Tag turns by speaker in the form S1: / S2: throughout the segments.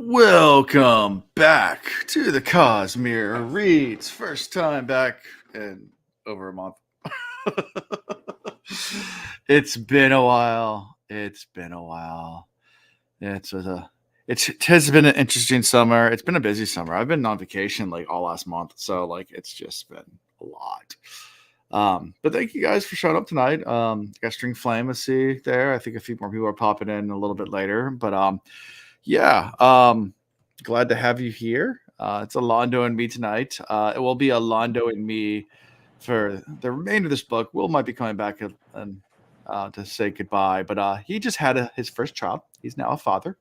S1: Welcome back to the Cosmere Reads. First time back in over a month. It's been a while. It has been an interesting summer. It's been a busy summer. I've been on vacation like all last month, so like it's just been a lot. But thank you guys for showing up tonight. Got String Flame, I see there. I think a few more people are popping in a little bit later, but yeah. Glad to have you here. It's Alondo and me tonight. It will be Alondo and me for the remainder of this book. Will might be coming back and to say goodbye, but he just had his first child. He's now a father,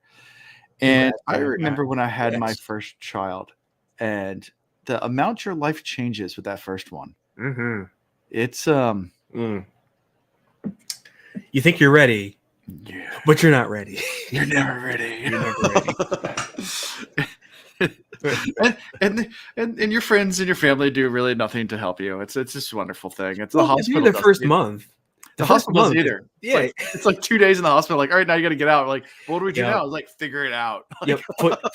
S1: and I remember when I had my first child, and the amount your life changes with that first one.
S2: Mm-hmm.
S1: It's
S2: You think you're ready.
S1: Yeah.
S2: But you're not ready.
S1: You're never ready.
S2: You're never ready.
S1: and your friends and your family do really nothing to help you. It's just a wonderful thing. It's
S2: Well,
S1: the hospital.
S2: the first month.
S1: The hospital's either.
S2: Yeah.
S1: It's like 2 days in the hospital. Like, all right, now you got to get out. We're like, what do we do
S2: Yep.
S1: now? I was like, figure it out. Like,
S2: Yep.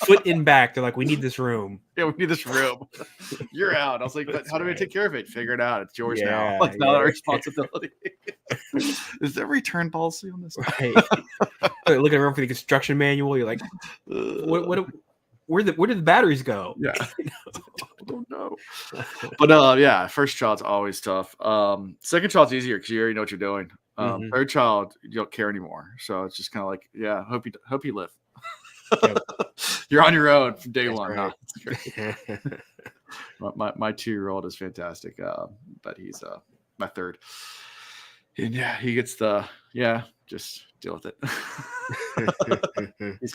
S2: Foot in back. They're like, we need this room.
S1: Yeah, we need this room. You're out. I was like, but how do we take care of it? Figure it out. It's yours now.
S2: Yeah,
S1: Like, not
S2: yeah.
S1: our responsibility. Is there return policy on this?
S2: Right. Looking around for the construction manual, you're like, where did the batteries go?
S1: Yeah. I don't know. But yeah, first child's always tough. Second child's easier because you already know what you're doing. Third child, you don't care anymore. So it's just kind of like, yeah, hope you live.
S2: Yep.
S1: You're on your own from day
S2: That's
S1: one.
S2: right.
S1: No, my 2-year-old is fantastic, but he's my third. And yeah, he gets just deal with it.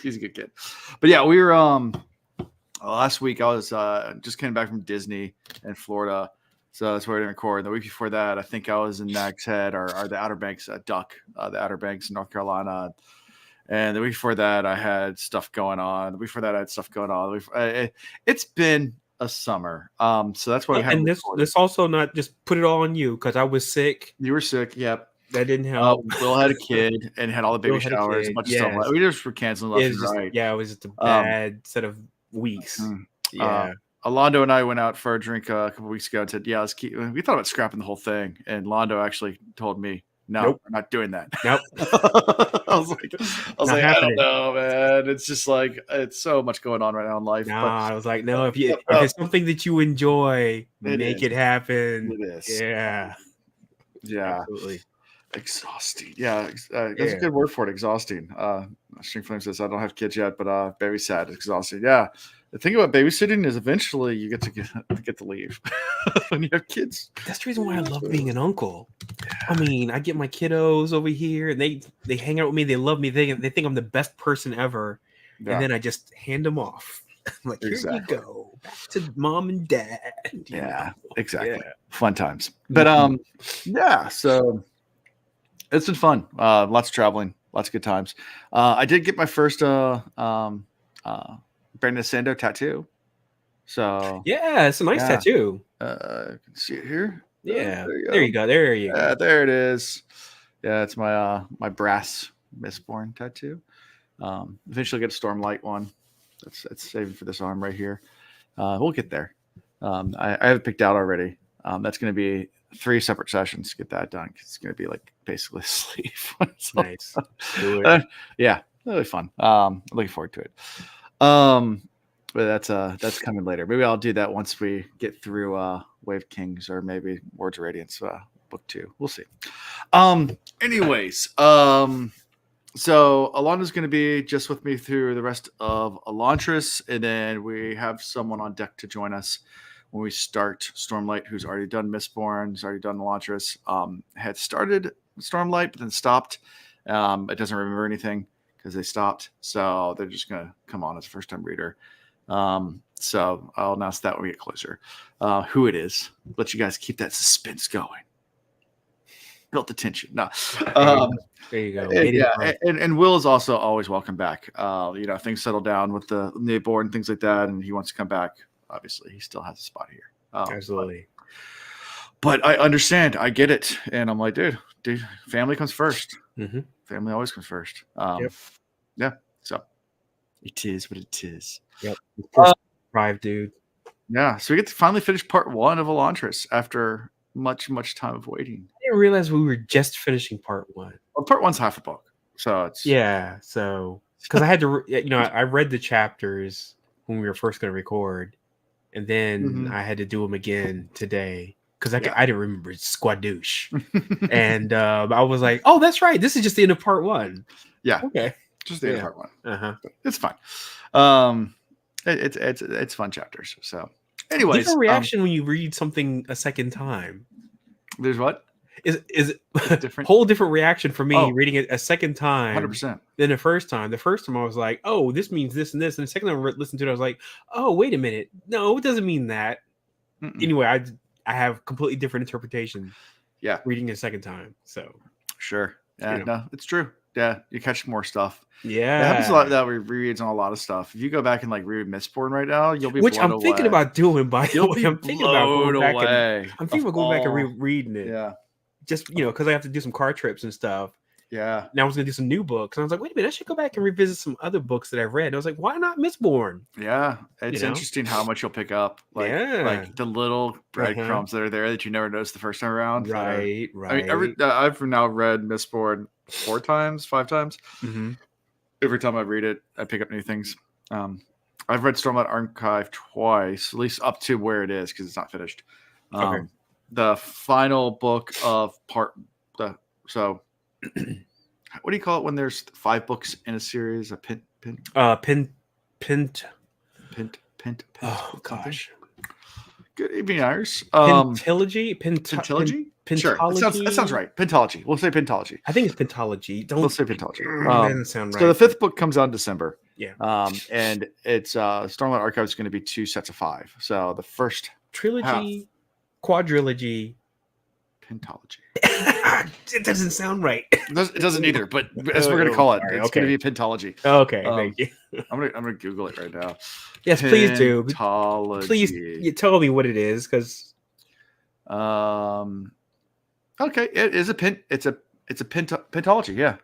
S1: He's a good kid. But yeah, we were last week I was just came back from Disney in Florida. So that's where I didn't record. The week before that, I think I was in Nags Head or the Outer Banks, Duck, the Outer Banks in North Carolina. And the week before that, I had stuff going on. The week before that, I had stuff going on. It's been a summer. So that's why we haven't recorded.
S2: This also not just put it all on you because I was sick.
S1: You were sick. Yep.
S2: That didn't help.
S1: Will had a kid and had all the baby showers, a bunch of stuff. We just were canceling left and right.
S2: Yeah, it was just a bad set of weeks. Yeah.
S1: Alondo and I went out for a drink a couple weeks ago and said, yeah, we thought about scrapping the whole thing. And Londo actually told me, no,
S2: Nope.
S1: we're not doing that.
S2: Nope.
S1: I was like, I don't know, man. It's just like, it's so much going on right now in life.
S2: I was like, no, if it's something that you enjoy, make it happen.
S1: It is.
S2: Yeah.
S1: Yeah.
S2: Absolutely.
S1: Exhausting. Yeah. That's a good word for it. Exhausting. String Flame says, I don't have kids yet, but very sad. It's exhausting. Yeah. The thing about babysitting is eventually you get to leave when you have kids.
S2: That's the reason why I love being an uncle. I mean, I get my kiddos over here and they hang out with me. They love me. They think I'm the best person ever. Yeah. And then I just hand them off. I'm like, here you go. Back to mom and dad.
S1: Yeah, exactly. Yeah. Fun times. But yeah, so it's been fun. Lots of traveling, lots of good times. I did get my first Brandon Sando tattoo. So
S2: yeah, it's a nice tattoo.
S1: You can see it here.
S2: Yeah, there you go. There
S1: it is. Yeah, it's my my brass Mistborn tattoo. Eventually get a Stormlight one. That's saving for this arm right here. We'll get there. I have it picked out already. That's going to be 3 separate sessions to get that done. It's going to be like basically a sleeve. So,
S2: nice. Do it.
S1: Yeah, really fun. Looking forward to it. But that's coming later. Maybe I'll do that once we get through Wave Kings or maybe Words of Radiance book 2. We'll see. Anyways, so Alana's going to be just with me through the rest of Elantris, and then we have someone on deck to join us when we start Stormlight, who's already done Mistborn, who's already done Elantris. Had started Stormlight, but then stopped. It doesn't remember anything because they stopped, so they're just going to come on as a first-time reader. So I'll announce that when we get closer. Who it is. Let you guys keep that suspense going. Built the tension. No.
S2: There you go.
S1: And Will is also always welcome back. Things settle down with the newborn and things like that, and he wants to come back. Obviously, he still has a spot here.
S2: Absolutely.
S1: But I understand. I get it. And I'm like, dude, family comes first.
S2: Mm-hmm.
S1: Family always comes first.
S2: Yep.
S1: Yeah. So It is what it is.
S2: Yep. Poor Thrive, dude.
S1: Yeah, so we get to finally finish part 1 of Elantris after much time of waiting.
S2: I didn't realize we were just finishing part 1.
S1: Well, part 1's half a book, so it's
S2: Yeah. So because I had to, I read the chapters when we were first going to record, and then I had to do them again today because I didn't remember Squadouche, and I was like, oh, that's right. This is just the end of part 1.
S1: Yeah.
S2: Okay.
S1: Just the end of part 1.
S2: But
S1: it's fine. It's fun chapters. So, anyways,
S2: different reaction when you read something a second time.
S1: There's what?
S2: Is different? Whole different reaction for me reading it a second time,
S1: 100%.
S2: Than the first time. The first time I was like, "Oh, this means this and this," and the second time I listened to it, I was like, "Oh, wait a minute, no, it doesn't mean that." Anyway, I have completely different interpretation.
S1: Yeah,
S2: reading it a second time. So
S1: sure, yeah, no, it's true. Yeah, you catch more stuff.
S2: Yeah,
S1: it happens a lot that we reads on a lot of stuff. If you go back and like read Mistborn right now, you'll be
S2: which I'm
S1: blown
S2: thinking
S1: away.
S2: about doing. By the
S1: You'll
S2: way,
S1: be
S2: I'm thinking about going back. I'm thinking about going back and rereading it.
S1: Yeah,
S2: just because I have to do some car trips and stuff.
S1: Yeah.
S2: Now I was gonna do some new books, and I was like, wait a minute, I should go back and revisit some other books that I've read. And I was like, why not Mistborn?
S1: Yeah, it's interesting how much you'll pick up, like the little breadcrumbs that are there that you never noticed the first time around.
S2: Right.
S1: I mean, I've now read Mistborn 4 times, 5 times. Every time I read it, I pick up new things. I've read Stormlight Archive twice, at least up to where it is because it's not finished. The final book of so. What do you call it when there's 5 books in a series? A pint.
S2: Oh gosh.
S1: Good evening, Iris.
S2: Pentology.
S1: Sure, that sounds right. Pentology. We'll say Pentology.
S2: I think it's Pentology.
S1: We'll say Pentology.
S2: That doesn't sound right.
S1: So the 5th book comes out in December.
S2: Yeah.
S1: And it's Stormlight Archive is going to be 2 sets of 5. So the first
S2: trilogy, quadrilogy.
S1: Pentology.
S2: It doesn't sound right.
S1: It doesn't either, but as we're going to call it, it's going to be a Pentology.
S2: Okay, thank you.
S1: I'm gonna Google it right now.
S2: Yes, please do.
S1: Pentology.
S2: Please, you tell me what it is, because.
S1: Okay, it is a pentology. Yeah,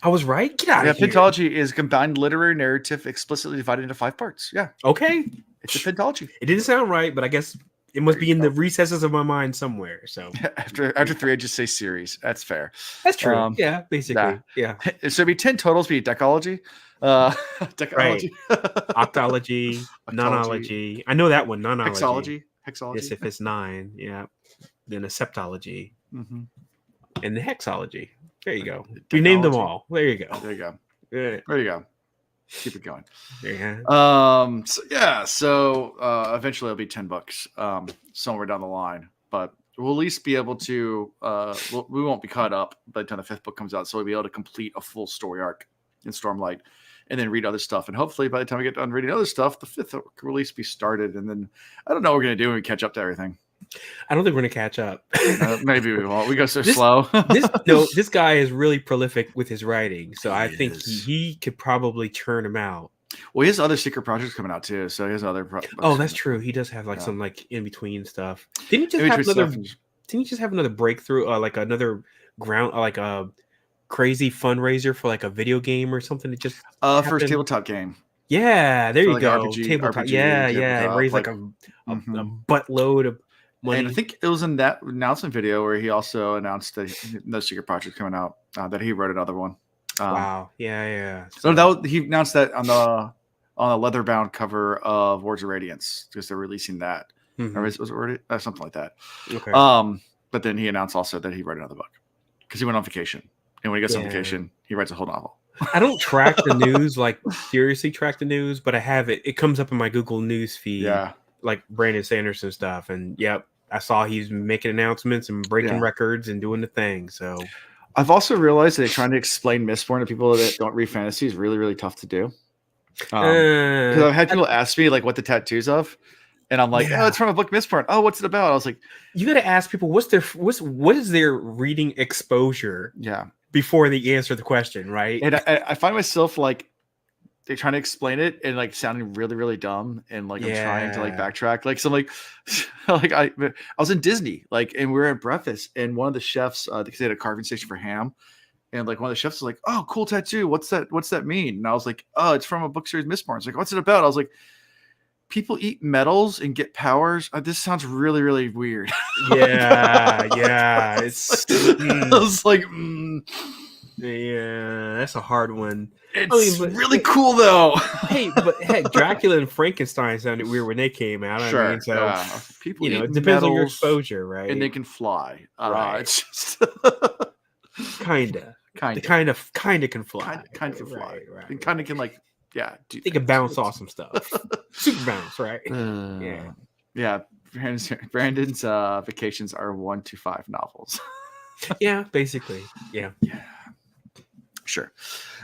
S2: I was right. Get out of here.
S1: Pentology is a combined literary narrative explicitly divided into 5 parts. Yeah.
S2: Okay.
S1: It's a pentology.
S2: It didn't sound right, but I guess it must be in the recesses of my mind somewhere. So
S1: after 3, I just say series. That's fair.
S2: That's true. Yeah, basically. Yeah.
S1: So it'd be 10 totals. Be decology. Decology.
S2: Right. Octology. Nonology. I know that one. Nonology.
S1: Hexology.
S2: Yes, if it's 9. Yeah. Then a septology.
S1: And
S2: the hexology. There you go. We named them all. There you go.
S1: There you go.
S2: Yeah.
S1: There you go. Keep it going.
S2: Yeah.
S1: So eventually it'll be 10 books somewhere down the line, but we'll at least be able to we won't be caught up by the time the 5th book comes out, so we'll be able to complete a full story arc in Stormlight and then read other stuff, and hopefully by the time we get done reading other stuff, the 5th will at least be started, and then I don't know what we're gonna do when we catch up to everything.
S2: I don't think we're gonna catch up.
S1: Maybe we won't. We go so slow.
S2: This guy is really prolific with his writing, so I think he could probably churn him out.
S1: Well, he has other secret projects coming out too, so he has other.
S2: Oh, that's true. He does have some like in between stuff. Didn't he just have another? Didn't he just have another breakthrough? Like another like a crazy fundraiser for like a video game or something? It just
S1: for his tabletop game.
S2: Yeah, there you
S1: like
S2: go.
S1: RPG,
S2: tabletop. Yeah. And raised like a buttload of money.
S1: And I think it was in that announcement video where he also announced that no secret project coming out. That he wrote another one.
S2: Wow. Yeah.
S1: So he announced that on the leather-bound cover of Words of Radiance because they're releasing that. Or was it something like that?
S2: Okay.
S1: But then he announced also that he wrote another book because he went on vacation, and when he gets on vacation, he writes a whole novel.
S2: I don't track the news, like seriously track the news, but I have it. It comes up in my Google News feed.
S1: Yeah.
S2: Like Brandon Sanderson stuff, and I saw he's making announcements and breaking records and doing the thing. So
S1: I've also realized that trying to explain Mistborn to people that don't read fantasy is really, really tough to do. Because I've had people ask me like what the tattoos of, and I'm like, oh, it's from a book Mistborn. Oh, what's it about? I was like,
S2: you got to ask people what is their reading exposure?
S1: Yeah.
S2: Before they answer the question, right?
S1: And I find myself like they're trying to explain it and like sounding really, really dumb, and like I'm trying to like backtrack. Like so, I'm like I was in Disney, like, and we were at breakfast, and one of the chefs, because they had a carving station for ham, And like one of the chefs was like, "Oh, cool tattoo. What's that mean?" And I was like, "Oh, it's from a book series, Mistborn." It's like, "What's it about?" I was like, "People eat metals and get powers." This sounds really, really weird.
S2: Yeah.
S1: I was like,
S2: yeah, that's a hard one.
S1: It's really cool though.
S2: Hey, but heck, Dracula and Frankenstein sounded weird when they came out.
S1: Sure.
S2: I mean, so
S1: people,
S2: it depends on your exposure, right?
S1: And they can fly.
S2: Right.
S1: It's just
S2: kinda can fly.
S1: Kind of can fly.
S2: Right.
S1: And kind of can
S2: they can bounce off some stuff. Super bounce, right?
S1: Yeah. Brandon's vacations are 1 to 5 novels.
S2: Yeah, basically. Yeah.
S1: Sure.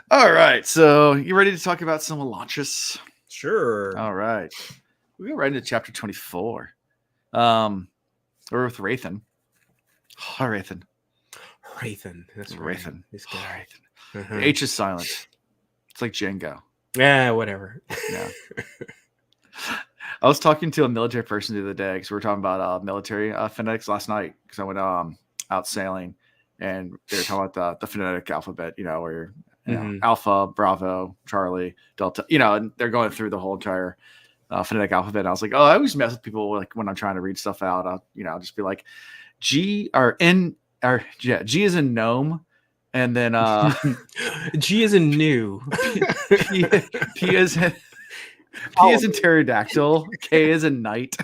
S1: All right. So you ready to talk about some Elantris?
S2: Sure.
S1: All right. We go right into chapter 24. We're with Wraithen. Oh, Wraithen.
S2: That's
S1: Wraithen.
S2: This guy.
S1: The H is silent. It's like Django.
S2: Yeah, whatever.
S1: Yeah. I was talking to a military person the other day because we were talking about military phonetics last night because I went out sailing and they were talking about the phonetic alphabet, where you're Alpha, Bravo, Charlie, Delta, and they're going through the whole entire phonetic alphabet. And I was like, I always mess with people like when I'm trying to read stuff out. I'll just be like G is in gnome, and then
S2: G is in new.
S1: P is in P is in pterodactyl. K is in knight.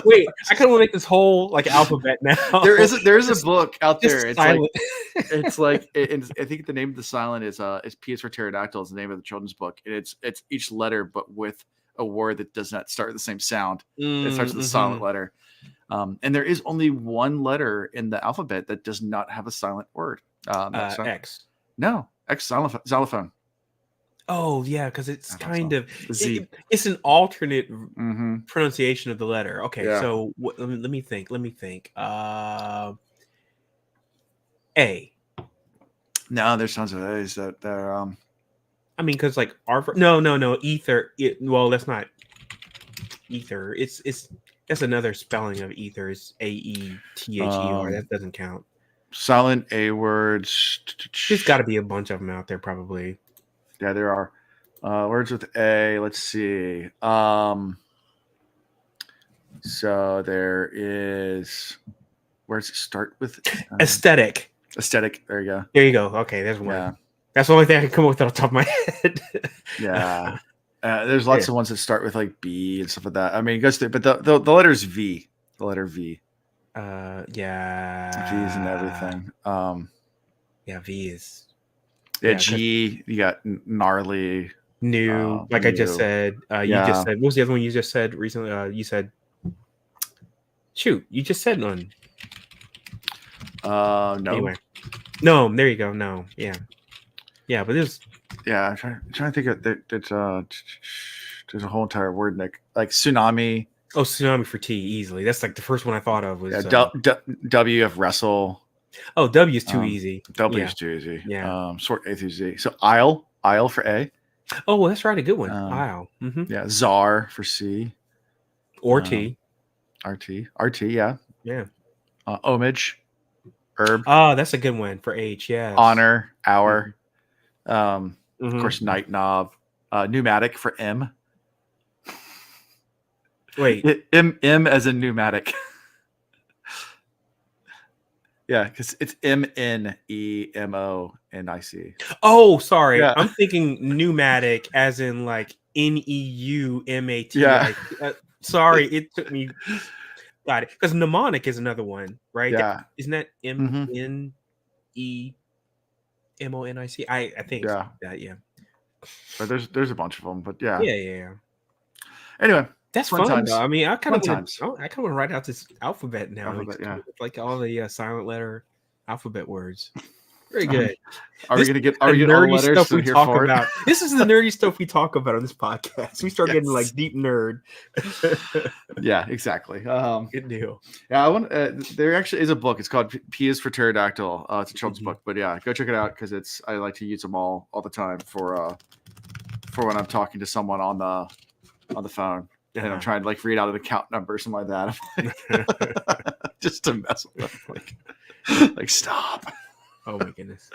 S2: Wait, I kind of want to make this whole alphabet now.
S1: There is a book out there. It's
S2: silent.
S1: It's like I think the name of the silent is P is for pterodactyl. Is the name of the children's book. And it's each letter, but with a word that does not start with the same sound. It starts with a silent letter. And there is only one letter in the alphabet that does not have a silent word.
S2: X.
S1: No, X xylophone.
S2: Oh yeah, because it's kind of it's an alternate pronunciation of the letter. Okay, so let me think. A.
S1: No, there's tons of A's that they're.
S2: I mean, because no, ether. Well, that's not ether. It's that's another spelling of ether. It's AETHER. That doesn't count.
S1: Silent A words.
S2: There's got to be a bunch of them out there, probably.
S1: Yeah, there are words with A. Let's see. So there is. Where does it start with?
S2: Aesthetic.
S1: Aesthetic. There you go.
S2: There you go. Okay, there's one. Yeah. That's the only thing I can come up with off the top of my head.
S1: Yeah. There's lots of ones that start with like B and stuff like that. I mean, it goes through, but the letter is V. The letter V.
S2: Yeah.
S1: V's and everything.
S2: Yeah, V is.
S1: Yeah, G. You got gnarly.
S2: New. I just said. You just said. What was the other one you just said recently? You said. Shoot, you just said none.
S1: No.
S2: Anyway. No, there you go. No. Yeah. Yeah, but there's.
S1: Yeah, I'm trying to think of there's a whole entire word like tsunami.
S2: Oh, tsunami for T easily. That's like the first one I thought of was
S1: W of wrestle.
S2: Oh, W is too easy.
S1: W is too easy.
S2: Yeah.
S1: Sort A through Z. So aisle for A.
S2: Oh, well, that's right. A good one. Aisle. Mm-hmm.
S1: Yeah. Czar for C.
S2: Or T.
S1: RT. Yeah.
S2: Yeah.
S1: Homage. Herb.
S2: Oh, that's a good one for H. Yeah.
S1: Honor. Hour. Of course, night knob. Pneumatic for M.
S2: Wait.
S1: M as in pneumatic. Yeah, because it's MNEMONIC.
S2: Oh, sorry. Yeah. I'm thinking pneumatic as in like NEUMAT.
S1: Yeah.
S2: Sorry, it took me. Got it. Because mnemonic is another one, right?
S1: Yeah.
S2: Isn't that MNEMONIC? I think.
S1: Yeah.
S2: That, yeah.
S1: But there's a bunch of them, but yeah.
S2: Yeah.
S1: Anyway.
S2: That's fun. I mean, I kind of want to write out this alphabet now. Like all the silent letter alphabet words. Very good.
S1: Are we gonna get all the letters
S2: we talk about? This is the nerdy stuff we talk about on this podcast. We start getting like deep nerd.
S1: Yeah, exactly.
S2: Good deal.
S1: Yeah, I want. There actually is a book. It's called P is for Pterodactyl. It's a children's book, but yeah, go check it out because I like to use them all the time for when I'm talking to someone on the phone. And I'm trying to read out an account number or something like that. Just to mess with them. Like, stop.
S2: Oh my goodness.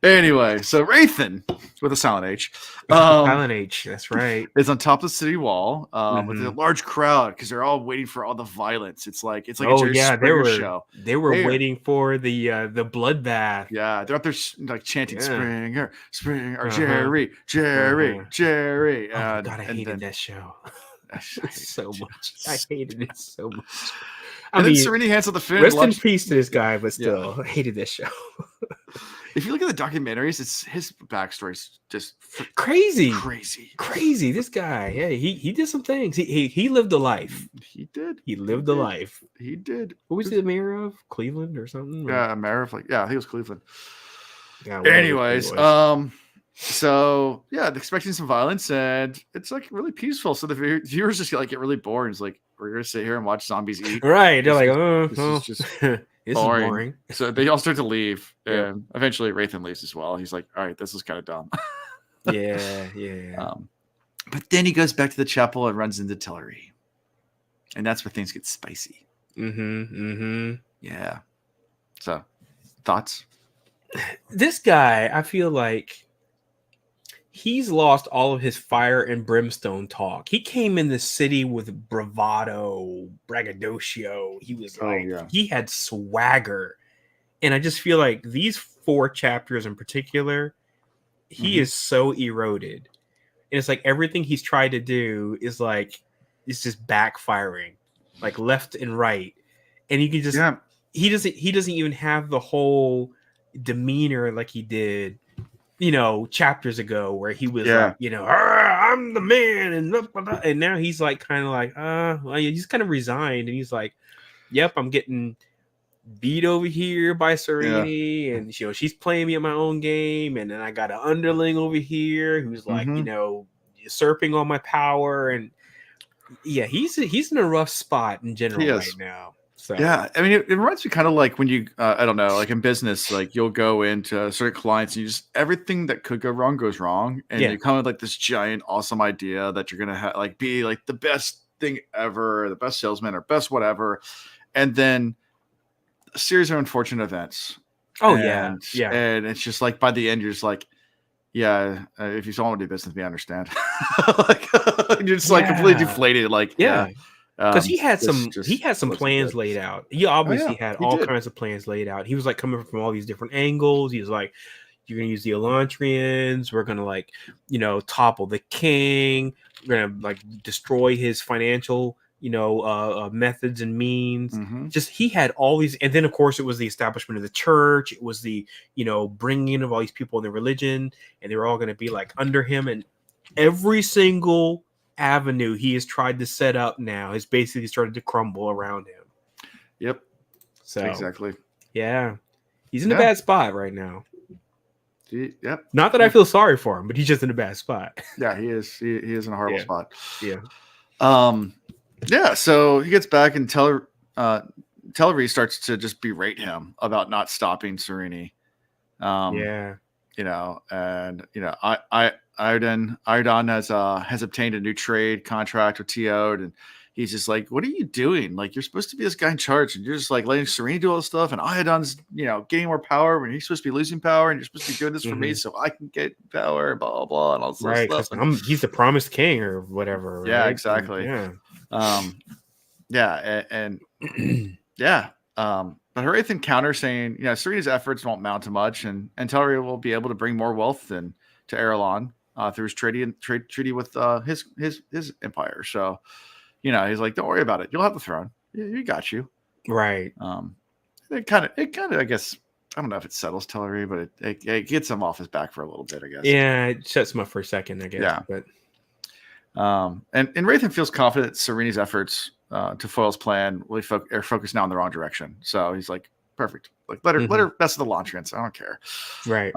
S1: Anyway, so Rathan with a silent H,
S2: Silent H. That's right.
S1: is on top of the city wall with a
S2: Mhm.
S1: large crowd because they're all waiting for all the violence. It's like a
S2: Oh
S1: Jerry
S2: yeah,
S1: Springer show.
S2: they were waiting for the bloodbath.
S1: Yeah, they're up there like chanting
S2: Yeah.
S1: Springer,
S2: Uh-huh.
S1: Jerry.
S2: Oh my god, I
S1: and
S2: hated
S1: then,
S2: that show
S1: I hated
S2: so
S1: it.
S2: much. I hated it so much. I
S1: And then
S2: mean,
S1: Serena hands out the fin.
S2: rest in peace to this guy, but still,
S1: Yeah.
S2: I hated this show.
S1: If you look at the documentaries, it's his backstory's just
S2: Crazy.
S1: crazy.
S2: This guy, yeah, he did some things. He lived a life.
S1: He did.
S2: He lived a life.
S1: He did.
S2: What was he the mayor of? Cleveland or something?
S1: Yeah, mayor of I think it was Cleveland.
S2: Yeah,
S1: Anyways, so yeah, they're expecting some violence, and it's like really peaceful. So the viewers just get really bored. It's like, we're gonna sit here and watch zombies eat.
S2: Right? They're like,
S1: this is just
S2: this is boring.
S1: So they all start to leave,
S2: Yeah.
S1: and eventually Rathan leaves as well. He's like, all right, this is kind of dumb.
S2: Yeah.
S1: But then he goes back to the chapel and runs into Tillery, and that's where things get spicy. Yeah. So, thoughts?
S2: This guy, I feel like he's lost all of his fire and brimstone talk. He came in the city with bravado, braggadocio. He was he had swagger. And I just feel like these 4 chapters in particular, he is so eroded. And it's like everything he's tried to do is just backfiring, like left and right. And you can just he doesn't even have the whole demeanor like he did, chapters ago, where he was like, I'm the man, and now he's like kind of like he's kind of resigned, and he's like, yep, I'm getting beat over here by Serenity, and she's playing me at my own game, and then I got an underling over here who's like usurping all my power, and he's in a rough spot in general right now. So
S1: yeah, I mean, it reminds me kind of like when you I don't know, like in business, like you'll go into certain clients and you just everything that could go wrong goes wrong, and you come with like this giant awesome idea that you're gonna like be like the best thing ever, the best salesman or best whatever, and then a series of unfortunate events. And it's just like by the end you're just like, if you don't want to do business with me, I understand. Like, you're just like completely deflated, like
S2: because he had some plans laid out. He obviously had all kinds of plans laid out. He was like coming from all these different angles. He was like, you're gonna use the Elantrians, we're gonna topple the king, we're gonna like destroy his financial methods and means. Just he had all these, and then of course it was the establishment of the church. It was the bringing in of all these people in the religion, and they were all going to be like under him. And every single avenue he has tried to set up now has basically started to crumble around him.
S1: Yep.
S2: So
S1: exactly.
S2: Yeah, he's in a bad spot right now.
S1: Yep.
S2: Not that I feel sorry for him, but he's just in a bad spot.
S1: Yeah, he is. He is in a horrible spot.
S2: Yeah.
S1: So he gets back and Tillery starts to just berate him about not stopping Serenity. Iodon has obtained a new trade contract with TO'd, and he's just like, what are you doing? Like, you're supposed to be this guy in charge, and you're just like letting Serenity do all this stuff, and Iodon's gaining more power when he's supposed to be losing power, and you're supposed to be doing this for me so I can get power, blah blah blah, and all this stuff. And
S2: he's the promised king or whatever.
S1: Yeah,
S2: right?
S1: exactly. But Harathan counters saying, Serenity's efforts won't amount to much, and Tillery will be able to bring more wealth to Erelon through his treaty with his empire. So, he's like, don't worry about it. You'll have the throne. You got you.
S2: Right.
S1: It kind of, I guess, I don't know if it settles Tillery, but it gets him off his back for a little bit, I guess.
S2: Yeah, it shuts him up for a second, I guess.
S1: Yeah.
S2: But
S1: and Rathan feels confident Serenity's efforts to foil his plan really are focused now in the wrong direction. So he's like, perfect. Like let her mess with the Elantrians. I don't care.
S2: Right.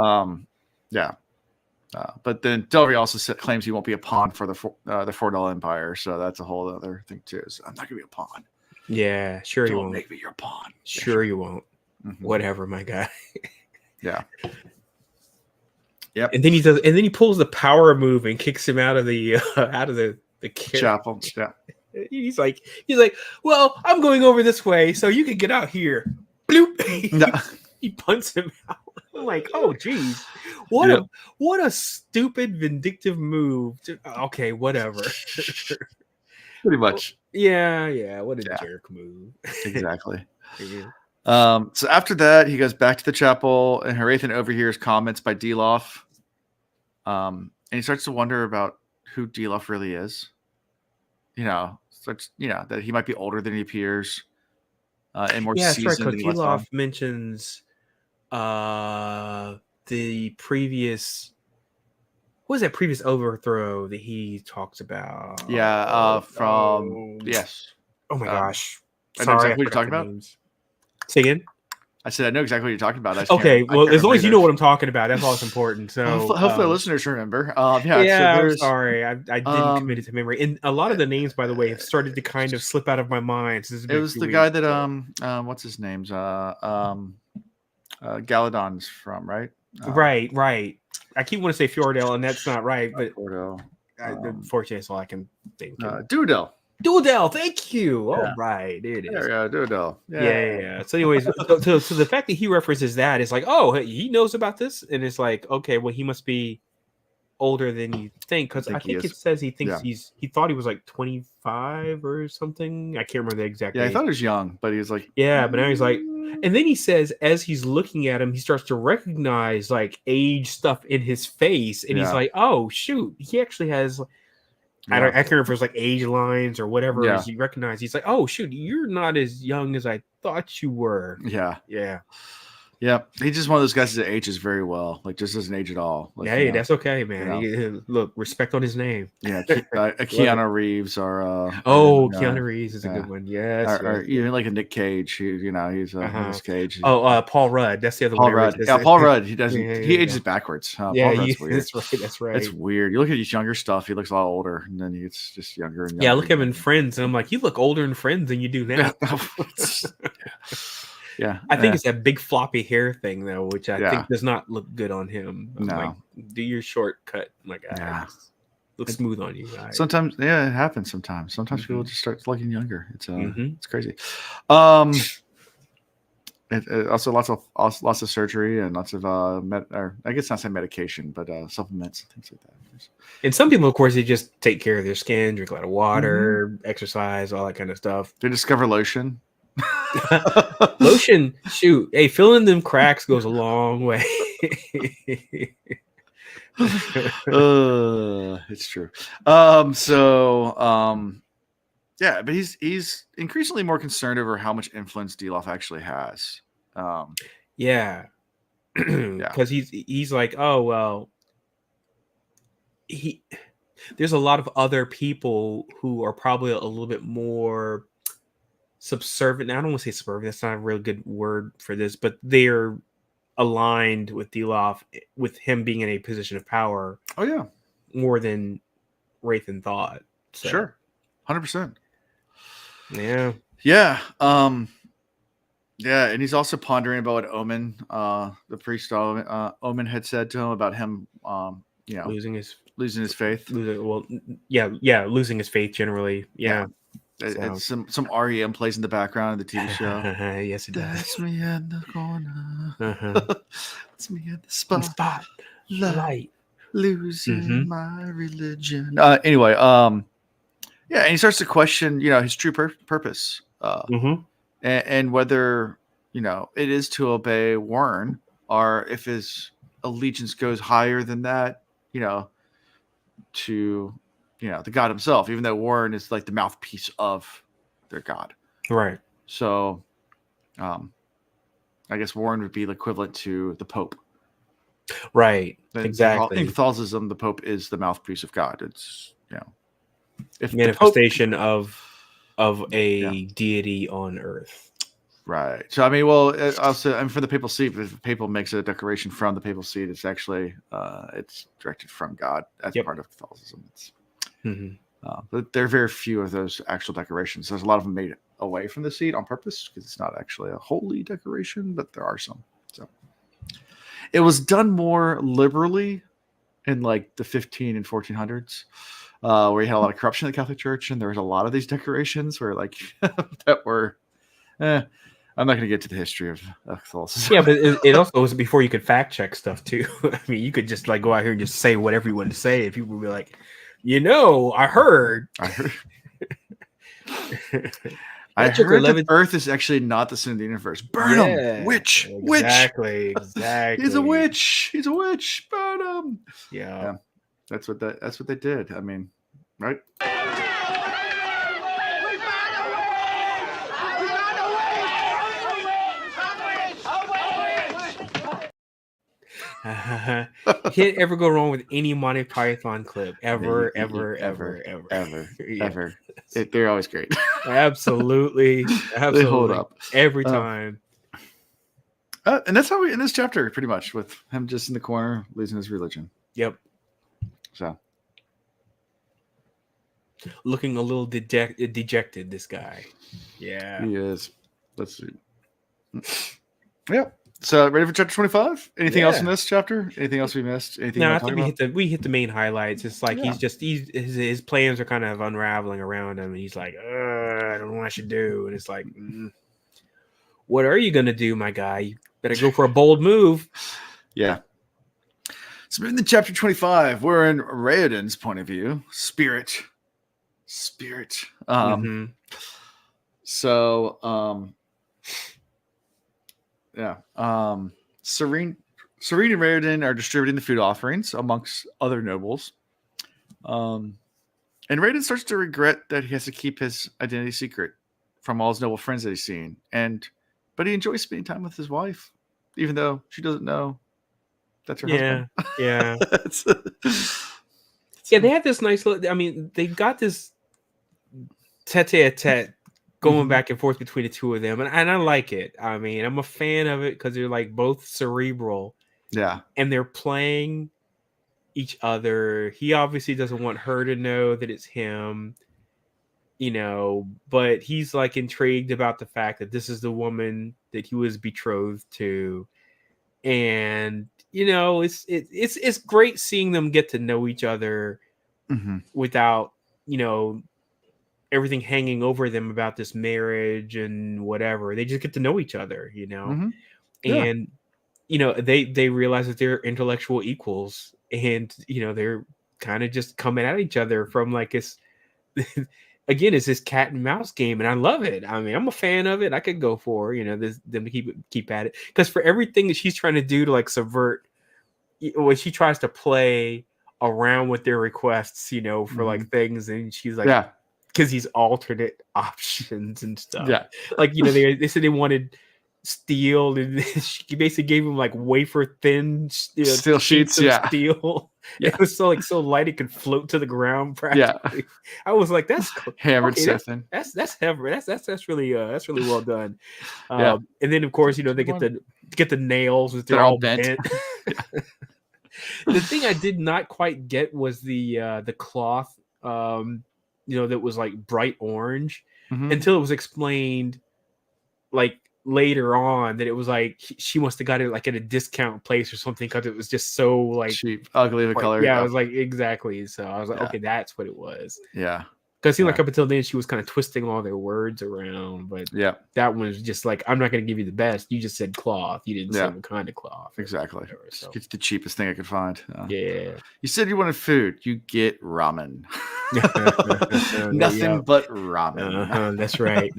S1: But then Tillery also claims he won't be a pawn for the Fordell Empire. So that's a whole other thing too. So I'm not gonna be a pawn.
S2: Yeah, sure you won't.
S1: Make me your pawn.
S2: Sure you won't. Whatever, my guy.
S1: Yeah. Yep.
S2: And then he pulls the power move and kicks him out of the
S1: chapel. Yeah.
S2: He's like, well, I'm going over this way, so you can get out here. bloop.
S1: No.
S2: He punts him out. I'm like, oh geez,
S1: Yep.
S2: what a stupid vindictive move. Okay, whatever.
S1: Pretty much.
S2: Yeah, what a
S1: Yeah.
S2: jerk move.
S1: Exactly.
S2: Yeah.
S1: So after that, he goes back to the chapel, and Harathan overhears comments by Deloff. And he starts to wonder about who Deloff really is. That he might be older than he appears, and more
S2: Yeah, that's right.
S1: seasoned
S2: Because
S1: than he lets on.
S2: Deloff mentions the previous. What was that previous overthrow that he talks about?
S1: Yeah, yes.
S2: Oh my gosh.
S1: I know
S2: Sorry,
S1: exactly what you're
S2: forgot
S1: talking
S2: the
S1: about.
S2: names. Say again.
S1: I said I know exactly what you're talking about. I just
S2: Okay,
S1: can't, I
S2: well,
S1: can't
S2: as long
S1: remember
S2: as you
S1: their-
S2: know what I'm talking about, that's all that's important. So
S1: hopefully, listeners remember.
S2: yeah,
S1: So
S2: I'm sorry, I didn't commit it to memory, and a lot of the names, by the way, have started to kind of slip out of my mind. So this has
S1: it
S2: been a
S1: was
S2: few
S1: the
S2: weeks,
S1: guy that
S2: so.
S1: what's his name's Galadon's from, right?
S2: Right. I keep wanting to say Fjordell, and that's not right, but
S1: Porto.
S2: unfortunately, that's all I can think.
S1: Doodle.
S2: Dualdell, thank you.
S1: Yeah.
S2: All right, there it is.
S1: There we go, Doodle.
S2: Yeah. So, anyways, so the fact that he references that is like, oh, he knows about this, and it's like, okay, well, he must be older than you think, because I think it says he thinks he thought he was like 25 or something. I can't remember the exact
S1: age. I
S2: age.
S1: thought he was young, but he was like,
S2: yeah, but now he's like, and then he says as he's looking at him, he starts to recognize like age stuff in his face, and he's like, oh shoot, he actually has. I can't remember if it was like age lines or whatever.
S1: Yeah.
S2: He recognized. He's like, "Oh shoot, you're not as young as I thought you were."
S1: Yeah.
S2: Yeah.
S1: He's just one of those guys that ages very well. Like just doesn't age at all. Like,
S2: hey, that's okay, man. Look, respect on his name.
S1: Yeah, Keanu Reeves or
S2: Keanu Reeves is a good one. Yes,
S1: or even like a Nick Cage. He's Nick Cage.
S2: Paul Rudd. That's the other one.
S1: Paul Rudd. Yeah, Paul Rudd. He doesn't. He ages backwards.
S2: Paul
S1: Rudd's weird.
S2: That's right.
S1: It's weird. You look at his younger stuff. He looks a lot older, and then he gets just younger and younger.
S2: Yeah, I look at him in Friends, and I'm like, you look older in Friends than you do now.
S1: Yeah,
S2: I think it's that big floppy hair thing though, which I think does not look good on him. Like, do your shortcut, my guy. Looks smooth on you guys.
S1: Sometimes, it happens. Sometimes people just start looking younger. It's crazy. Also lots of surgery and lots of I guess not say medication, but supplements and things like that.
S2: And some people, of course, they just take care of their skin, drink a lot of water, exercise, all that kind of stuff.
S1: They discover lotion.
S2: Lotion, shoot, hey, filling them cracks goes a long way.
S1: It's true. But he's increasingly more concerned over how much influence Deloff actually has.
S2: Because he's like, oh well, there's a lot of other people who are probably a little bit more subservient. Now, I don't want to say subservient. That's not a real good word for this, but they're aligned with Deloff, with him being in a position of power.
S1: Oh yeah,
S2: more than Rathan thought. So.
S1: Sure, 100%.
S2: Yeah.
S1: And he's also pondering about what Omen, the priest Omen, had said to him about him, losing his faith.
S2: Losing his faith generally. Yeah.
S1: It's some REM plays in the background of the TV show.
S2: Yes, it does.
S1: That's me in the corner. That's me in the spot.
S2: Light.
S1: Losing my religion. Anyway, and he starts to question, his true purpose, and whether it is to obey Warren, or if his allegiance goes higher than that, to the god himself, even though Warren is like the mouthpiece of their god.
S2: Right.
S1: So, I guess Warren would be the equivalent to the Pope.
S2: Right. Exactly.
S1: In Catholicism, the Pope is the mouthpiece of God. It's if
S2: manifestation of a deity on earth.
S1: Right. So I mean, also, for the papal seat, if the papal makes a declaration from the papal seat, it's actually it's directed from God as part of Catholicism. But there are very few of those actual decorations. There's a lot of them made away from the seat on purpose because it's not actually a holy decoration, but there are some. So it was done more liberally in like the 15 and 1400s, where you had a lot of corruption in the Catholic Church, and there was a lot of these decorations where like that were. I'm not going to get to the history of Catholicism.
S2: Yeah, but it also was before you could fact check stuff too. I mean, you could just like go out here and just say whatever you wanted to say, and people would be like, I heard.
S1: I heard that Earth is actually not the center of the universe. Burn him, witch,
S2: exactly.
S1: He's a witch. Burn him.
S2: Yeah.
S1: That's what they did. I mean, right?
S2: Can't ever go wrong with any Monty Python clip ever.
S1: They're always great.
S2: Absolutely.
S1: They hold up
S2: every time.
S1: And that's how we end this chapter, pretty much, with him just in the corner losing his religion.
S2: Yep.
S1: So
S2: looking a little dejected, this guy. Yeah,
S1: he is. Let's see. Yep. So ready for chapter 25? Anything else in this chapter? Anything else we missed? Anything?
S2: No, I think we hit the main highlights. It's like his plans are kind of unraveling around him, and he's like, I don't know what I should do. And it's like, what are you gonna do, my guy? You better go for a bold move. Yeah.
S1: So in the chapter 25, we're in Raoden's point of view. Spirit. Serene and Raoden are distributing the food offerings amongst other nobles. And Raoden starts to regret that he has to keep his identity secret from all his noble friends that he's seen. But he enjoys spending time with his wife, even though she doesn't know that's her husband.
S2: Yeah. They had this nice look. I mean, they got this tete-a-tete going back and forth between the two of them, and I like it. I mean, I'm a fan of it because they're like both cerebral.
S1: Yeah.
S2: And they're playing each other. He obviously doesn't want her to know that it's him, but he's like intrigued about the fact that this is the woman that he was betrothed to. And it's great seeing them get to know each other without everything hanging over them about this marriage and whatever. They just get to know each other, and they realize that they're intellectual equals, and they're kind of just coming at each other from like this again, it's this cat and mouse game, and I love it. I mean, I'm a fan of it. I could go for them to keep at it, because for everything that she's trying to do to like subvert, when she tries to play around with their requests, for like things, and she's like, because these alternate options and stuff. Yeah, like they said they wanted steel, and she basically gave him like wafer thin
S1: steel sheets of
S2: steel. Yeah. It was so light it could float to the ground practically. Yeah. I was like, that's
S1: hammered stuff.
S2: That's heavy. That's really well done. And then of course they get the nails with they're all bent. The thing I did not quite get was the cloth that was like bright orange until it was explained like later on that it was like she must have got it like at a discount place or something, because it was just so like
S1: cheap, ugly of a color.
S2: Yeah, I was like, exactly. So I was like, okay, that's what it was.
S1: Yeah,
S2: because it seemed like up until then she was kind of twisting all their words around, but that one was just like, I'm not going to give you the best. You just said cloth. You didn't say what kind of cloth.
S1: Exactly. Whatever, so. It's the cheapest thing I could find.
S2: Yeah.
S1: You said you wanted food. You get ramen. Nothing but ramen.
S2: That's right.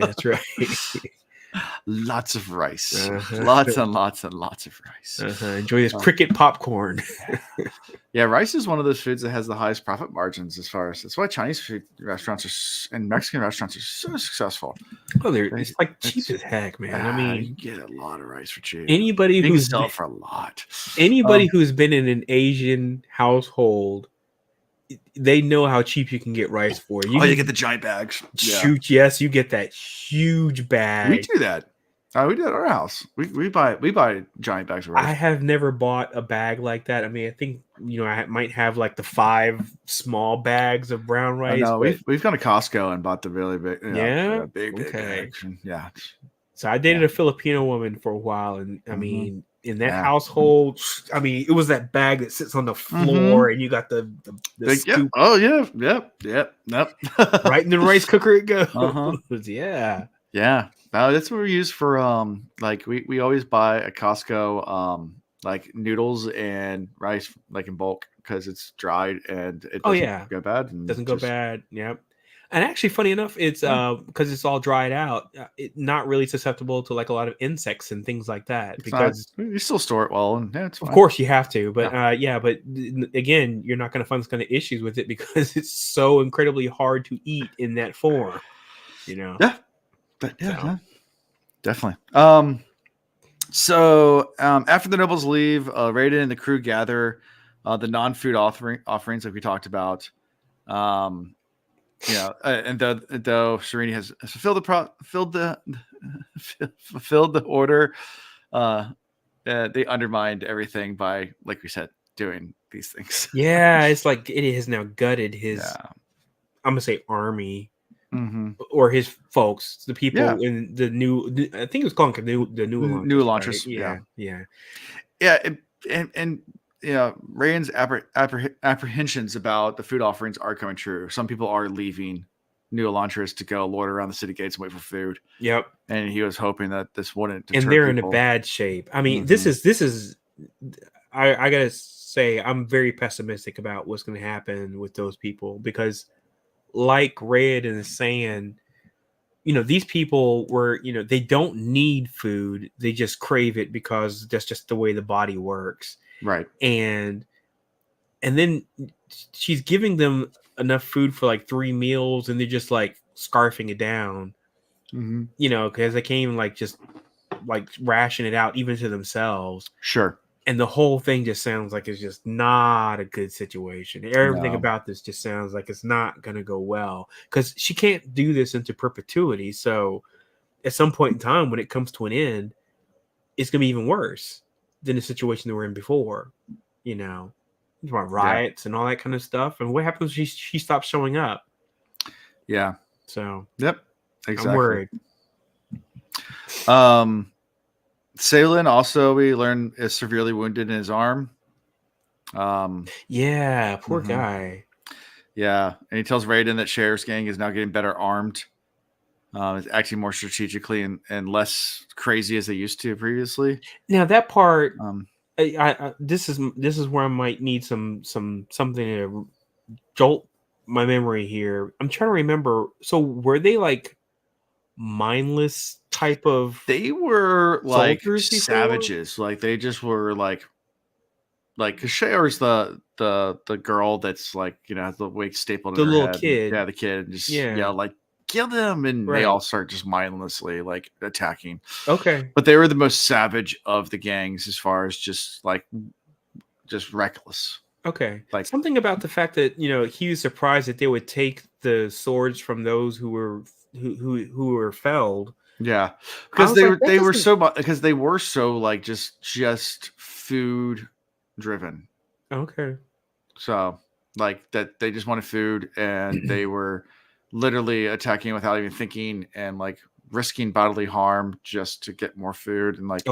S1: Lots of rice. Lots and lots and lots of rice.
S2: Enjoy this cricket popcorn.
S1: Yeah, rice is one of those foods that has the highest profit margins that's why Chinese food restaurants and Mexican restaurants are so successful.
S2: Oh, it's like cheap as heck, man. I mean,
S1: you get a lot of rice for cheap.
S2: Anybody who's
S1: sell for a lot.
S2: Anybody who's been in an Asian household, they know how cheap you can get rice for.
S1: You get the giant bags.
S2: Shoot, yes, you get that huge bag.
S1: We do that. We do that at our house. We buy giant bags of rice.
S2: I have never bought a bag like that. I mean, I think I might have like the 5 small bags of brown rice.
S1: No, we've gone to Costco and bought the really big, big bags. Yeah.
S2: So I dated a Filipino woman for a while, and I mean, in that household, I mean, it was that bag that sits on the floor, and you got the scoop.
S1: Oh yeah, yep.
S2: Right in the rice cooker it goes. Yeah.
S1: That's what we use for like we always buy at Costco like noodles and rice like in bulk because it's dried and it
S2: Oh
S1: doesn't
S2: yeah,
S1: go bad and
S2: doesn't go
S1: just
S2: bad. Yep. And actually, funny enough, it's
S1: yeah,
S2: because it's all dried out, not really susceptible to like a lot of insects and things like that.
S1: it's not.
S2: Because
S1: You still store it well and yeah, it's
S2: of
S1: fine.
S2: course you have to, but
S1: Yeah.
S2: yeah, but again, you're not going to find this kind of issues with it because it's so incredibly hard to eat in that form. You know.
S1: Yeah, but yeah,
S2: So
S1: yeah, definitely. So after the nobles leave, Raiden and the crew gather the non-food offerings like we talked about. Um, and though Sereni has fulfilled the order, uh, they undermined everything by, like we said, doing these things.
S2: yeah, it's like it has now gutted his.
S1: Yeah.
S2: I'm gonna say army
S1: Mm-hmm.
S2: or his folks, the
S1: Yeah.
S2: people in the new. I think it was called the new
S1: New
S2: Elantris, right?
S1: Elantris. Yeah.
S2: Yeah, yeah.
S1: Yeah. And Raiden's apprehensions about the food offerings are coming true. Some people are leaving New Elantris to go loiter around the city gates and wait for food.
S2: Yep.
S1: And he was hoping that this wouldn't
S2: And
S1: deter
S2: they're in a
S1: people.
S2: bad shape. I mean,
S1: Mm-hmm.
S2: this is. I gotta say, I'm very pessimistic about what's going to happen with those people because, like Red is saying, these people were, they don't need food; they just crave it because that's just the way the body works.
S1: Right.
S2: And then she's giving them enough food for like 3 meals, and they're just like scarfing it down.
S1: Mm-hmm.
S2: Because they can't even like just like ration it out even to themselves.
S1: Sure.
S2: And the whole thing just sounds like it's just not a good situation. Everything
S1: No.
S2: about this just sounds like it's not going to go well because she can't do this into perpetuity. So at some point in time, when it comes to an end, it's going to be even worse than the situation they were in before. Riots and all that kind of stuff. And what happens when she stops showing up?
S1: Yeah.
S2: So
S1: Yep. Exactly.
S2: I'm worried.
S1: Salen also, we learn, is severely wounded in his arm.
S2: Yeah, poor guy.
S1: Yeah, and he tells Raiden that Cher's gang is now getting better armed. It's acting more strategically and less crazy as they used to previously.
S2: Now that part, this is where I might need something to jolt my memory here. I'm trying to remember. So were they like mindless type of?
S1: They were like
S2: savages
S1: before? Like they just were like because Cher's the girl that's like has the wig stapled
S2: the
S1: in her
S2: little
S1: head.
S2: kid.
S1: Yeah, the kid just yell like kill them, and they all start just mindlessly like attacking.
S2: Okay,
S1: but they were the most savage of the gangs as far as just reckless.
S2: Okay,
S1: like
S2: something about the fact that he was surprised that they would take the swords from those who were felled.
S1: Yeah, because they were so like just food driven.
S2: Okay.
S1: So like that they just wanted food and they were literally attacking without even thinking and like risking bodily harm just to get more food and like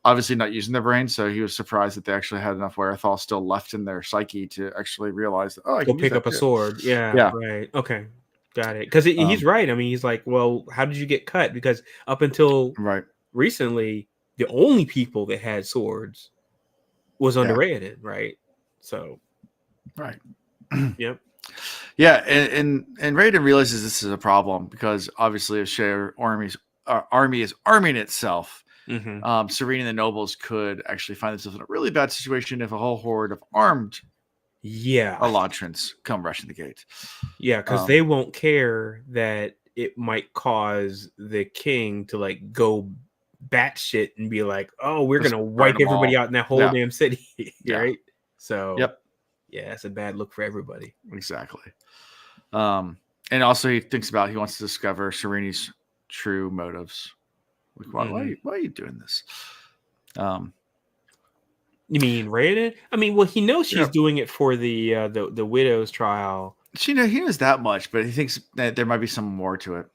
S1: obviously not using their brain. So he was surprised that they actually had enough wherewithal still left in their psyche to actually realize that I can
S2: pick up a sword.
S1: Yeah.
S2: Right. Okay. Got it. Because he's right. I mean, he's like, well, how did you get cut? Because up until recently, the only people that had swords was underrated, right? So,
S1: right.
S2: Yep.
S1: Yeah, and Raiden realizes this is a problem because obviously if Cher army is arming itself, Serena and the nobles could actually find themselves in a really bad situation if a whole horde of armed Elantrans come rushing the gate.
S2: Yeah, because they won't care that it might cause the king to like go batshit and be like, "Oh, we're gonna wipe everybody out in that whole damn city," right? So, yeah, that's a bad look for everybody.
S1: Exactly. And also he wants to discover Serene's true motives. Like, why are you doing this?
S2: You mean Raiden? I mean, well, he knows she's doing it for the widow's trial.
S1: He knows that much, but he thinks that there might be some more to it.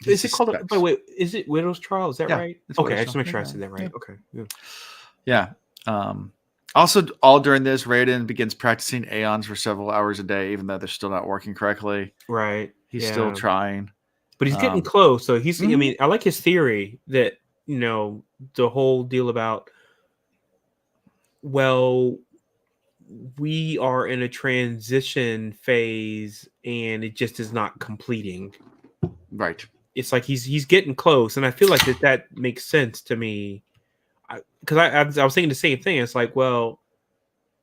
S2: Is it called? By the way, is it widow's trial? Is that right? Okay, I just make sure I said that right. Okay.
S1: Yeah. Also, all during this, Raiden begins practicing Aeons for several hours a day, even though they're still not working correctly.
S2: Right.
S1: He's still trying.
S2: But he's getting close. So he's.
S1: Mhm.
S2: I mean, I like his theory that the whole deal about. Well, we are in a transition phase, and it just is not completing.
S1: Right.
S2: It's like he's getting close, and I feel like that makes sense to me. Because I was thinking the same thing. It's like, well,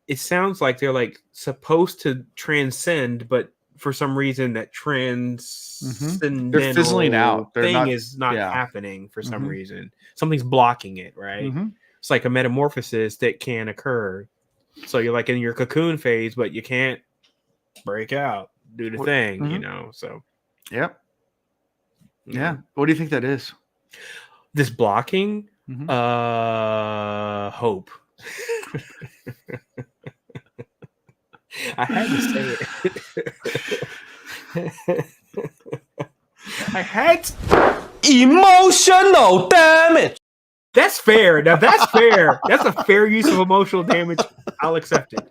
S2: it sounds like they're like supposed to transcend, but for some reason that transcendental
S1: They're fizzling out. They're
S2: thing
S1: not,
S2: is not
S1: yeah.
S2: happening for some reason. Something's blocking it, right? It's like a metamorphosis that can occur. So you're like in your cocoon phase, but you can't break out, do the thing, So
S1: yep. Yeah. What do you think that is?
S2: This blocking, hope. I had to say it. I had to.
S3: Emotional damage.
S2: That's fair. Now that's fair. That's a fair use of emotional damage. I'll accept it.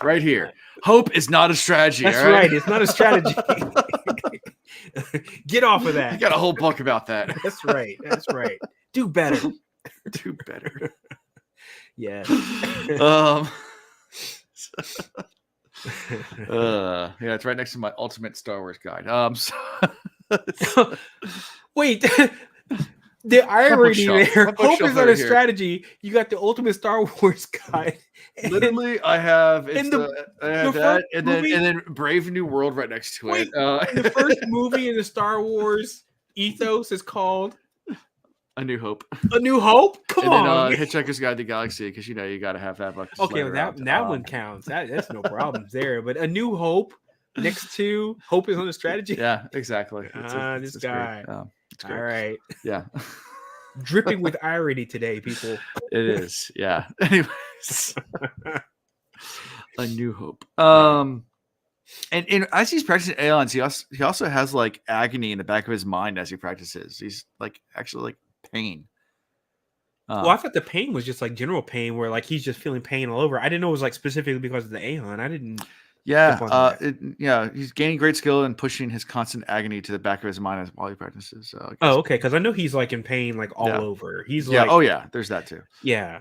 S1: Right here. Hope is not a strategy.
S2: That's right. It's not a strategy. Get off of that.
S1: You got a whole book about that.
S2: That's right. That's right. Do better.
S1: Do better.
S2: Yeah.
S1: Yeah, it's right next to my ultimate Star Wars guide.
S2: Wait. The irony there. Hope is not a
S1: here.
S2: strategy. You got the ultimate Star Wars guide.
S1: Literally, I have
S2: I have
S1: that, and then Brave New World right next to it.
S2: The first movie in the Star Wars ethos is called
S1: A New Hope.
S2: A New Hope. Come on,
S1: Hitchhiker's Guide to the Galaxy, because you got to have that book.
S2: Okay, well, that one counts. That's no problems there. But A New Hope next to Hope is on the strategy.
S1: Yeah, exactly.
S2: This guy.
S1: It's great.
S2: All right.
S1: Yeah.
S2: Dripping with irony today, people.
S1: It is. Yeah. Anyways. A New Hope. And as he's practicing aeons, he also has like agony in the back of his mind as he practices. He's like actually like pain.
S2: Well, I thought the pain was just like general pain, where like he's just feeling pain all over. I didn't know it was like specifically because of the aeon. I didn't.
S1: Yeah, he's gaining great skill and pushing his constant agony to the back of his mind while he practices. So
S2: okay, because I know he's like in pain, like all over. He's
S1: like,
S2: oh
S1: yeah, there's that too.
S2: Yeah.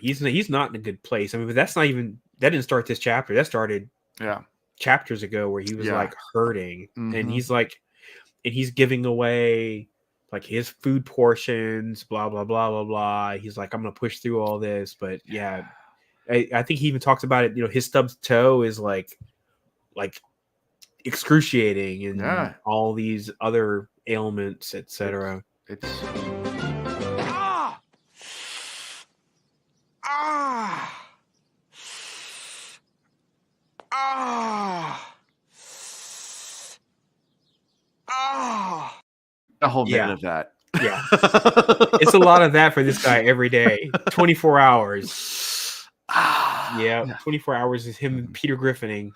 S2: He's not in a good place. I mean, but that didn't start this chapter. That started chapters ago, where he was like hurting, and he's like, and he's giving away like his food portions, blah blah blah blah blah. He's like, I'm gonna push through all this, but I think he even talks about it. His stubbed toe is like excruciating, and all these other ailments, etc.
S1: A whole minute of that.
S2: Yeah, it's a lot of that for this guy every day. 24 hours. 24 hours is him Peter Griffining.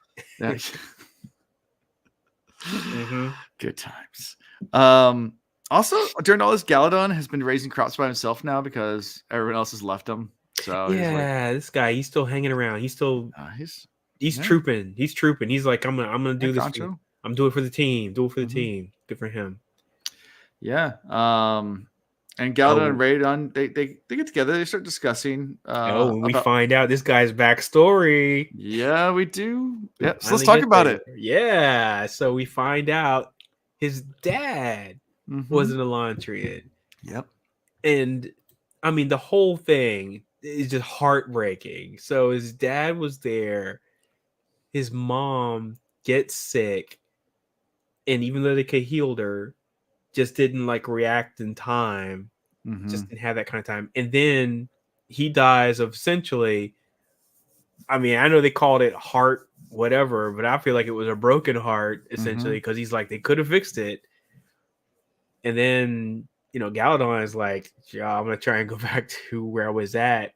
S1: Good times. Also, during all this, Galadon has been raising crops by himself now because everyone else has left him. So
S2: this guy, he's still hanging around. He's still he's trooping. He's trooping. He's like, I'm gonna do this. I'm doing it for the team. Do it for the team. Good for him.
S1: Yeah. And Galadon and Radon, they get together. They start discussing.
S2: We find out this guy's backstory.
S1: Yeah, we do. Yeah, so let's talk about it.
S2: Yeah, so we find out his dad was an Elantrian.
S1: Yep.
S2: And I mean, the whole thing is just heartbreaking. So his dad was there. His mom gets sick, and even though they could heal her, just didn't like react in time. Just didn't have that kind of time. And then he dies of essentially, I mean, I know they called it heart whatever, but I feel like it was a broken heart essentially, because he's like, they could have fixed it. And then, Galadon is like, yeah, I'm gonna try and go back to where I was at.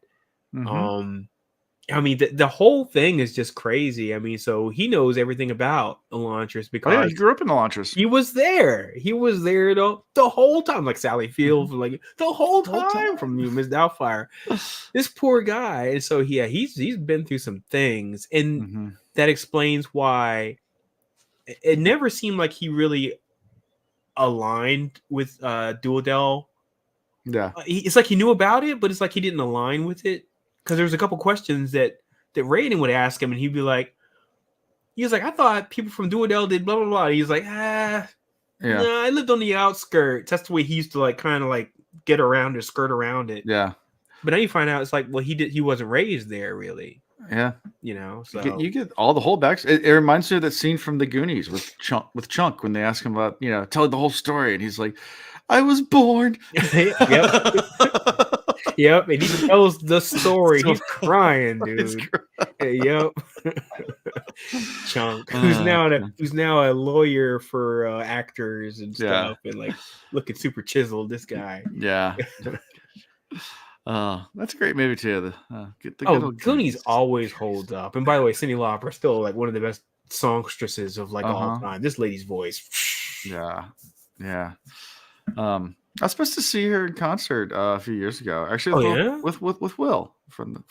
S2: I mean, the whole thing is just crazy. I mean, so he knows everything about Elantris because
S1: he grew up in Elantris.
S2: He was there. He was there the whole time, like Sally Field, like the whole time from Miss Doubtfire. This poor guy. And so he's been through some things, and that explains why it never seemed like he really aligned with Duodel.
S1: Yeah.
S2: It's like he knew about it, but it's like he didn't align with it because there was a couple questions that Raiden would ask him, and he was like, I thought people from Duodel did blah blah blah. He's like,
S1: Yeah.
S2: nah, I lived on the outskirts. That's the way he used to like kind of like get around or skirt around it.
S1: Yeah.
S2: But now you find out it's like, well, he wasn't raised there really.
S1: Yeah.
S2: You know, so
S1: you get all the whole back. It reminds me of that scene from the Goonies with Chunk when they ask him about, tell the whole story, and he's like, I was born.
S2: Yep. Yep, and he tells the story. He's crying, dude. Yep. Chunk, who's now a lawyer for actors and stuff, and like looking super chiseled. This guy.
S1: Yeah. That's a great movie too.
S2: Goonies always holds up. And by the way, Cyndi Lauper still like one of the best songstresses of like all time. This lady's voice.
S1: Yeah. I was supposed to see her in concert a few years ago. Actually, with Will from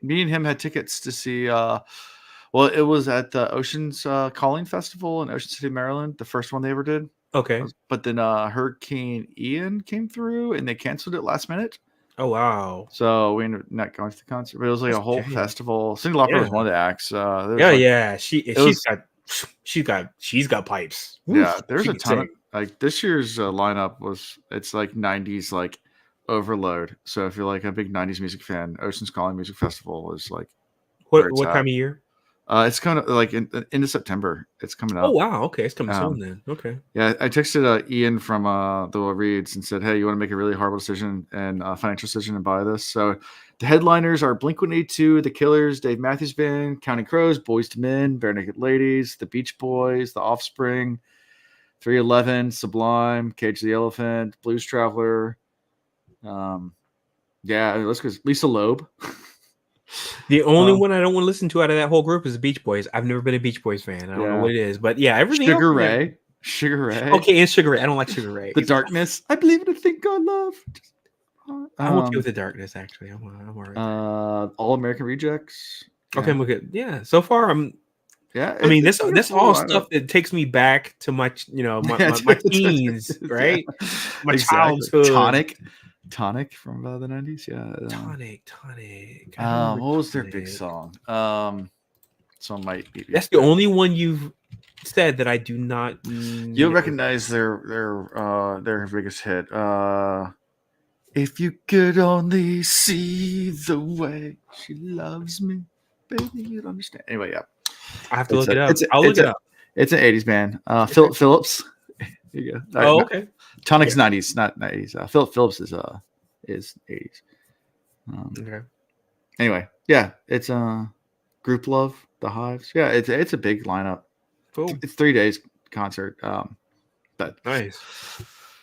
S1: me and him had tickets to see. Well, it was at the Ocean's Calling Festival in Ocean City, Maryland, the first one they ever did.
S2: Okay,
S1: but then Hurricane Ian came through and they canceled it last minute.
S2: Oh wow!
S1: So we ended up not going to the concert, but it was like a whole festival. Cyndi Lauper was one of the acts.
S2: She's got pipes.
S1: Yeah, there's a ton of like this year's lineup it's like 90s like overload. So if you're like a big 90s music fan, Ocean's Calling Music Festival is like
S2: what time of year?
S1: It's kind of like into September. It's coming up.
S2: Oh wow! Okay, it's coming soon then. Okay.
S1: Yeah, I texted Ian from the Will Reads and said, "Hey, you want to make a really horrible decision and financial decision and buy this?" So the headliners are Blink-182, The Killers, Dave Matthews Band, Counting Crows, Boyz II Men, Bare Naked Ladies, The Beach Boys, The Offspring, 311, Sublime, Cage the Elephant, Blues Traveler. Let's go. Lisa Loeb.
S2: The only one I don't want to listen to out of that whole group is the Beach Boys. I've never been a Beach Boys fan. I don't know what it is, but everything.
S1: Sugar Ray.
S2: Okay, and Sugar Ray. I don't like Sugar Ray.
S1: The Darkness. I believe in a thing called love.
S2: I'm okay with the Darkness. Actually, I'm alright.
S1: All American Rejects.
S2: Okay, I'm okay. Yeah, so far I'm.
S1: Yeah,
S2: I mean, this all stuff that takes me back to my teens, right? My childhood.
S1: Tonic from the 90s,
S2: Tonic.
S1: What was their big song? So might be.
S2: That's the only one you've said that I do not.
S1: You'll recognize their biggest hit. If you could only see the way she loves me, baby, you'd understand. Anyway, yeah.
S2: I have to look it up. I'll look it up.
S1: It's an 80s band. Philip Phillips. Here you go.
S2: Oh, okay.
S1: Tonic's 90s, not 90s. Philip Phillips is 80s.
S2: Okay.
S1: Anyway, yeah, it's Group Love, The Hives. Yeah, it's a big lineup.
S2: Cool.
S1: It's 3 days concert. But
S2: nice.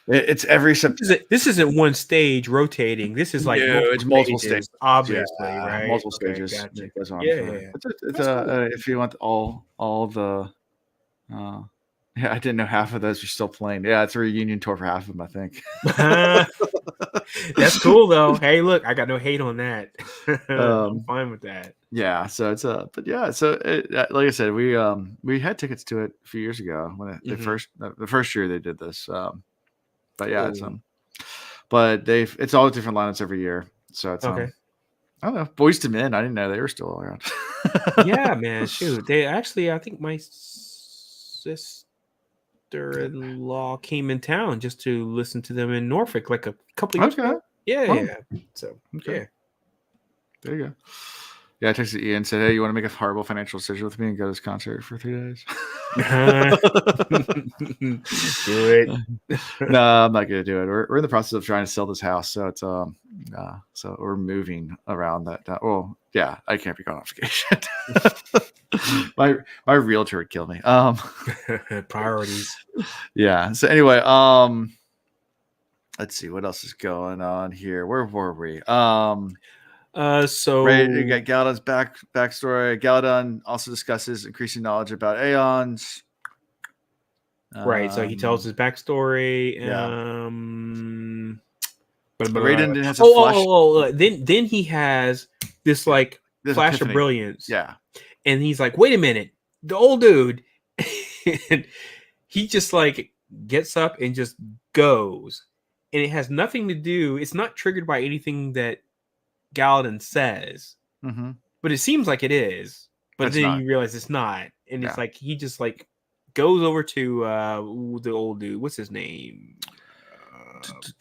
S1: It's every September.
S2: This isn't one stage rotating. This is like
S1: it's multiple stages,
S2: obviously, right?
S1: Multiple stages.
S2: Gotcha.
S1: It goes on.
S2: Yeah.
S1: It's cool. If you want all the. I didn't know half of those are still playing. Yeah, it's a reunion tour for half of them, I think.
S2: That's cool though. Hey, look, I got no hate on that. I'm fine with that.
S1: Yeah, so it's like I said, we had tickets to it a few years ago when the first year they did this. But yeah, it's it's all different lineups every year. So it's
S2: okay.
S1: I don't know. Boyz II Men, I didn't know they were still around.
S2: Yeah, man. Shoot. They actually, I think my sister-in-law came in town just to listen to them in Norfolk like a couple of years ago. Yeah. So yeah.
S1: There you go. Yeah, I texted Ian and said, "Hey, you want to make a horrible financial decision with me and go to this concert for 3 days?"
S2: Do it.
S1: No, I'm not gonna do it. We're in the process of trying to sell this house, so it's so we're moving around that. Well, yeah, I can't be going on vacation. my realtor would kill me.
S2: Priorities.
S1: Yeah. So anyway, let's see what else is going on here. Where were we?
S2: So
S1: you got Galadon's backstory. Galadon also discusses increasing knowledge about Aeons.
S2: Right. So he tells his backstory.
S1: Raiden has a flash.
S2: Then he has this like flash
S1: epiphany.
S2: of brilliance.
S1: Yeah.
S2: and he's like, "Wait a minute, the old dude," and he just like gets up and just goes, and it has nothing to do. It's not triggered by anything that Galadin says, but it seems like it is. But then you realize it's not, and it's like he just like goes over to the old dude. What's his name?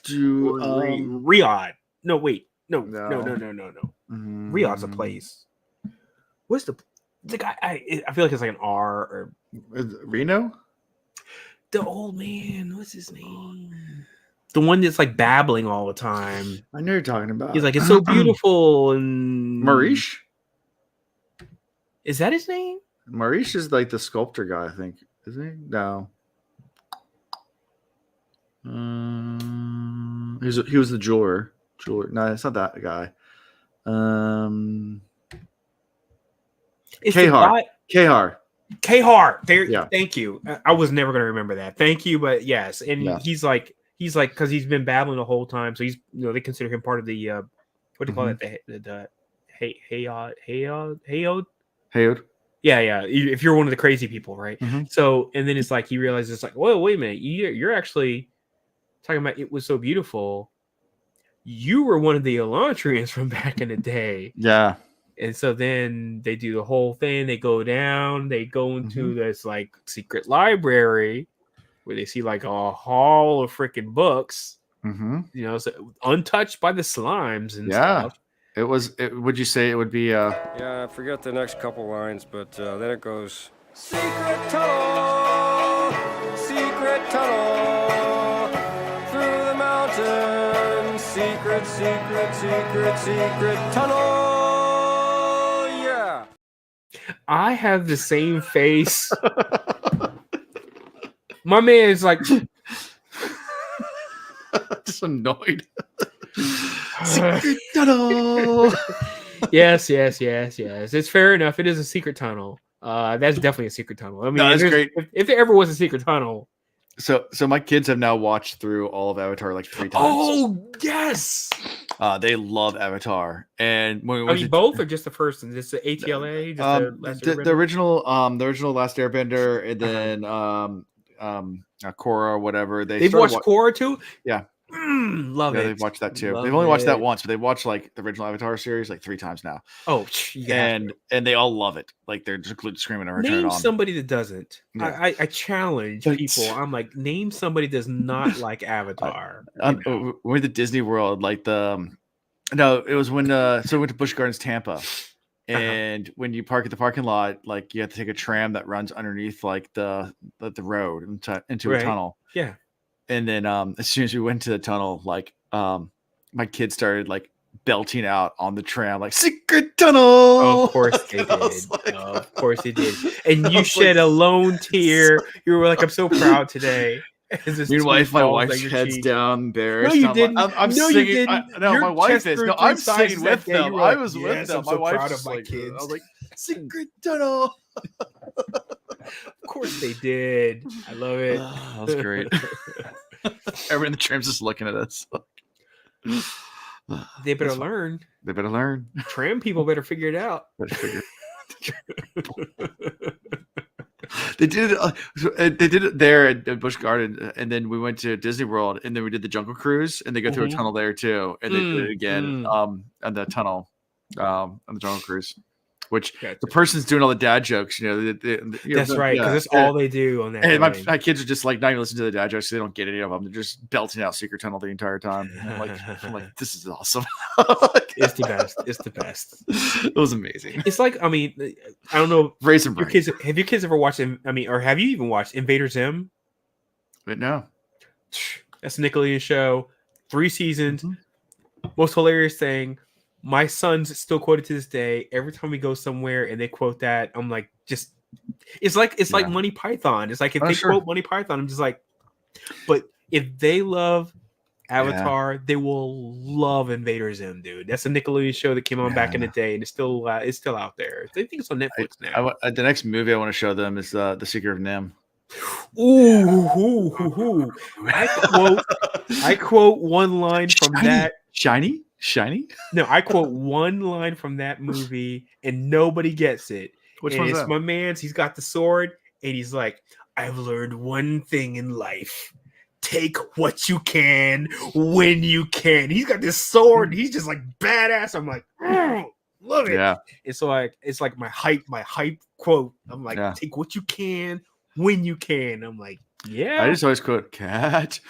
S2: Riyadh. No, wait. No. Riyadh's a place. What's the guy? I feel like it's like an R or
S1: Reno.
S2: The old man. What's his name? The one that's like babbling all the time.
S1: I know you're talking about.
S2: He's like, it's so beautiful. And
S1: Marish.
S2: Is that his name?
S1: Marish is like the sculptor guy, I think. Isn't he? No. He was the jeweler. No, it's not that guy.
S2: Kahar. There. Yeah. Thank you. I was never going to remember that. Thank you, but yes. And he's like because he's been babbling the whole time, so he's they consider him part of the what do you call it? The Hayod. Yeah. If you're one of the crazy people, right? So and then it's like he realizes it's like, whoa, wait a minute, you're actually talking about it was so beautiful. You were one of the Elantrians from back in the day.
S1: Yeah.
S2: And so then they do the whole thing. They go down. They go into this like secret library where they see like a hall of freaking books. So untouched by the slimes and stuff.
S1: Would you say it would be?
S4: Yeah, I forget the next couple lines, but then it goes secret tunnel through the mountains, secret tunnel. Yeah.
S2: I have the same face. My man is like
S1: just annoyed. Secret tunnel.
S2: Yes. It's fair enough. It is a secret tunnel. That's definitely a secret tunnel. I mean,
S1: that's great.
S2: If there ever was a secret tunnel.
S1: So my kids have now watched through all of Avatar like 3 times.
S2: Oh yes.
S1: They love Avatar, and when we
S2: both or just the first one? Just the ATLA,
S1: the original Last Airbender, and then Korra, whatever.
S2: They've watched Korra too.
S1: Yeah.
S2: Love it.
S1: They've watched that too. They've only watched that once, but they've watched like the original Avatar series like 3 times now.
S2: Oh,
S1: and they all love it. Like they're just screaming or turning on.
S2: Name somebody that doesn't. Yeah. I challenge people. I'm like, name somebody that does not like Avatar.
S1: We went to Disney World, like it was when we went to Busch Gardens, Tampa. And when you park at the parking lot, like you have to take a tram that runs underneath like the road into a tunnel.
S2: Yeah.
S1: And then as soon as we went to the tunnel, like my kids started like belting out on the tram, like secret tunnel.
S2: Oh, of course they did. Of course they did. And you shed a lone tear. You were like, I'm so proud today.
S1: Meanwhile, my wife's head's down, embarrassed.
S2: No, you didn't.
S1: I'm
S2: no,
S1: singing.
S2: you didn't.
S1: My wife is. No, I'm singing with them.
S2: Like,
S1: I was with them.
S2: I'm so proud of
S1: my
S2: kids.
S1: I was like, secret tunnel.
S2: Of course they did. I love it.
S1: That was great. Everyone in the tram's just looking at us.
S2: They better learn.
S1: They better learn.
S2: Tram people better figure it out.
S1: They did it there at Busch Garden, and then we went to Disney World, and then we did the Jungle Cruise, and they go through a tunnel there too, and they did it again on the tunnel on the Jungle Cruise. Which the person's doing all the dad jokes,
S2: That's right, because that's all they do on that.
S1: And my kids are just like not even listening to the dad jokes; so they don't get any of them. They're just belting out Secret Tunnel the entire time. I'm like, this is awesome.
S2: It's the best. It's the best.
S1: It was amazing.
S2: It's like, I mean, I don't know.
S1: Raisin
S2: your kids. Have your kids ever watched? Or have you even watched Invader Zim?
S1: But no,
S2: that's a Nickelodeon show. 3 seasons. Most hilarious thing. My son's still quoted to this day. Every time we go somewhere and they quote that, I'm like, it's like Monty Python. It's like if they quote Monty Python, I'm just like, but if they love Avatar, they will love Invader Zim, dude. That's a Nickelodeon show that came on back in the day, and it's still out there. I think it's on Netflix now.
S1: The next movie I want to show them is The Secret of Nim.
S2: Ooh. I quote one line from that.
S1: Shiny?
S2: No, I quote one line from that movie, and nobody gets it.
S1: Which
S2: and
S1: one's
S2: it's
S1: that?
S2: my man's. He's got the sword, and he's like, "I've learned one thing in life: take what you can when you can." He's got this sword. And he's just like badass. I'm like, love it.
S1: Yeah.
S2: It's like my hype quote. I'm like,
S1: Yeah.
S2: take what you can when you can. I'm like, yeah.
S1: I just always quote cat.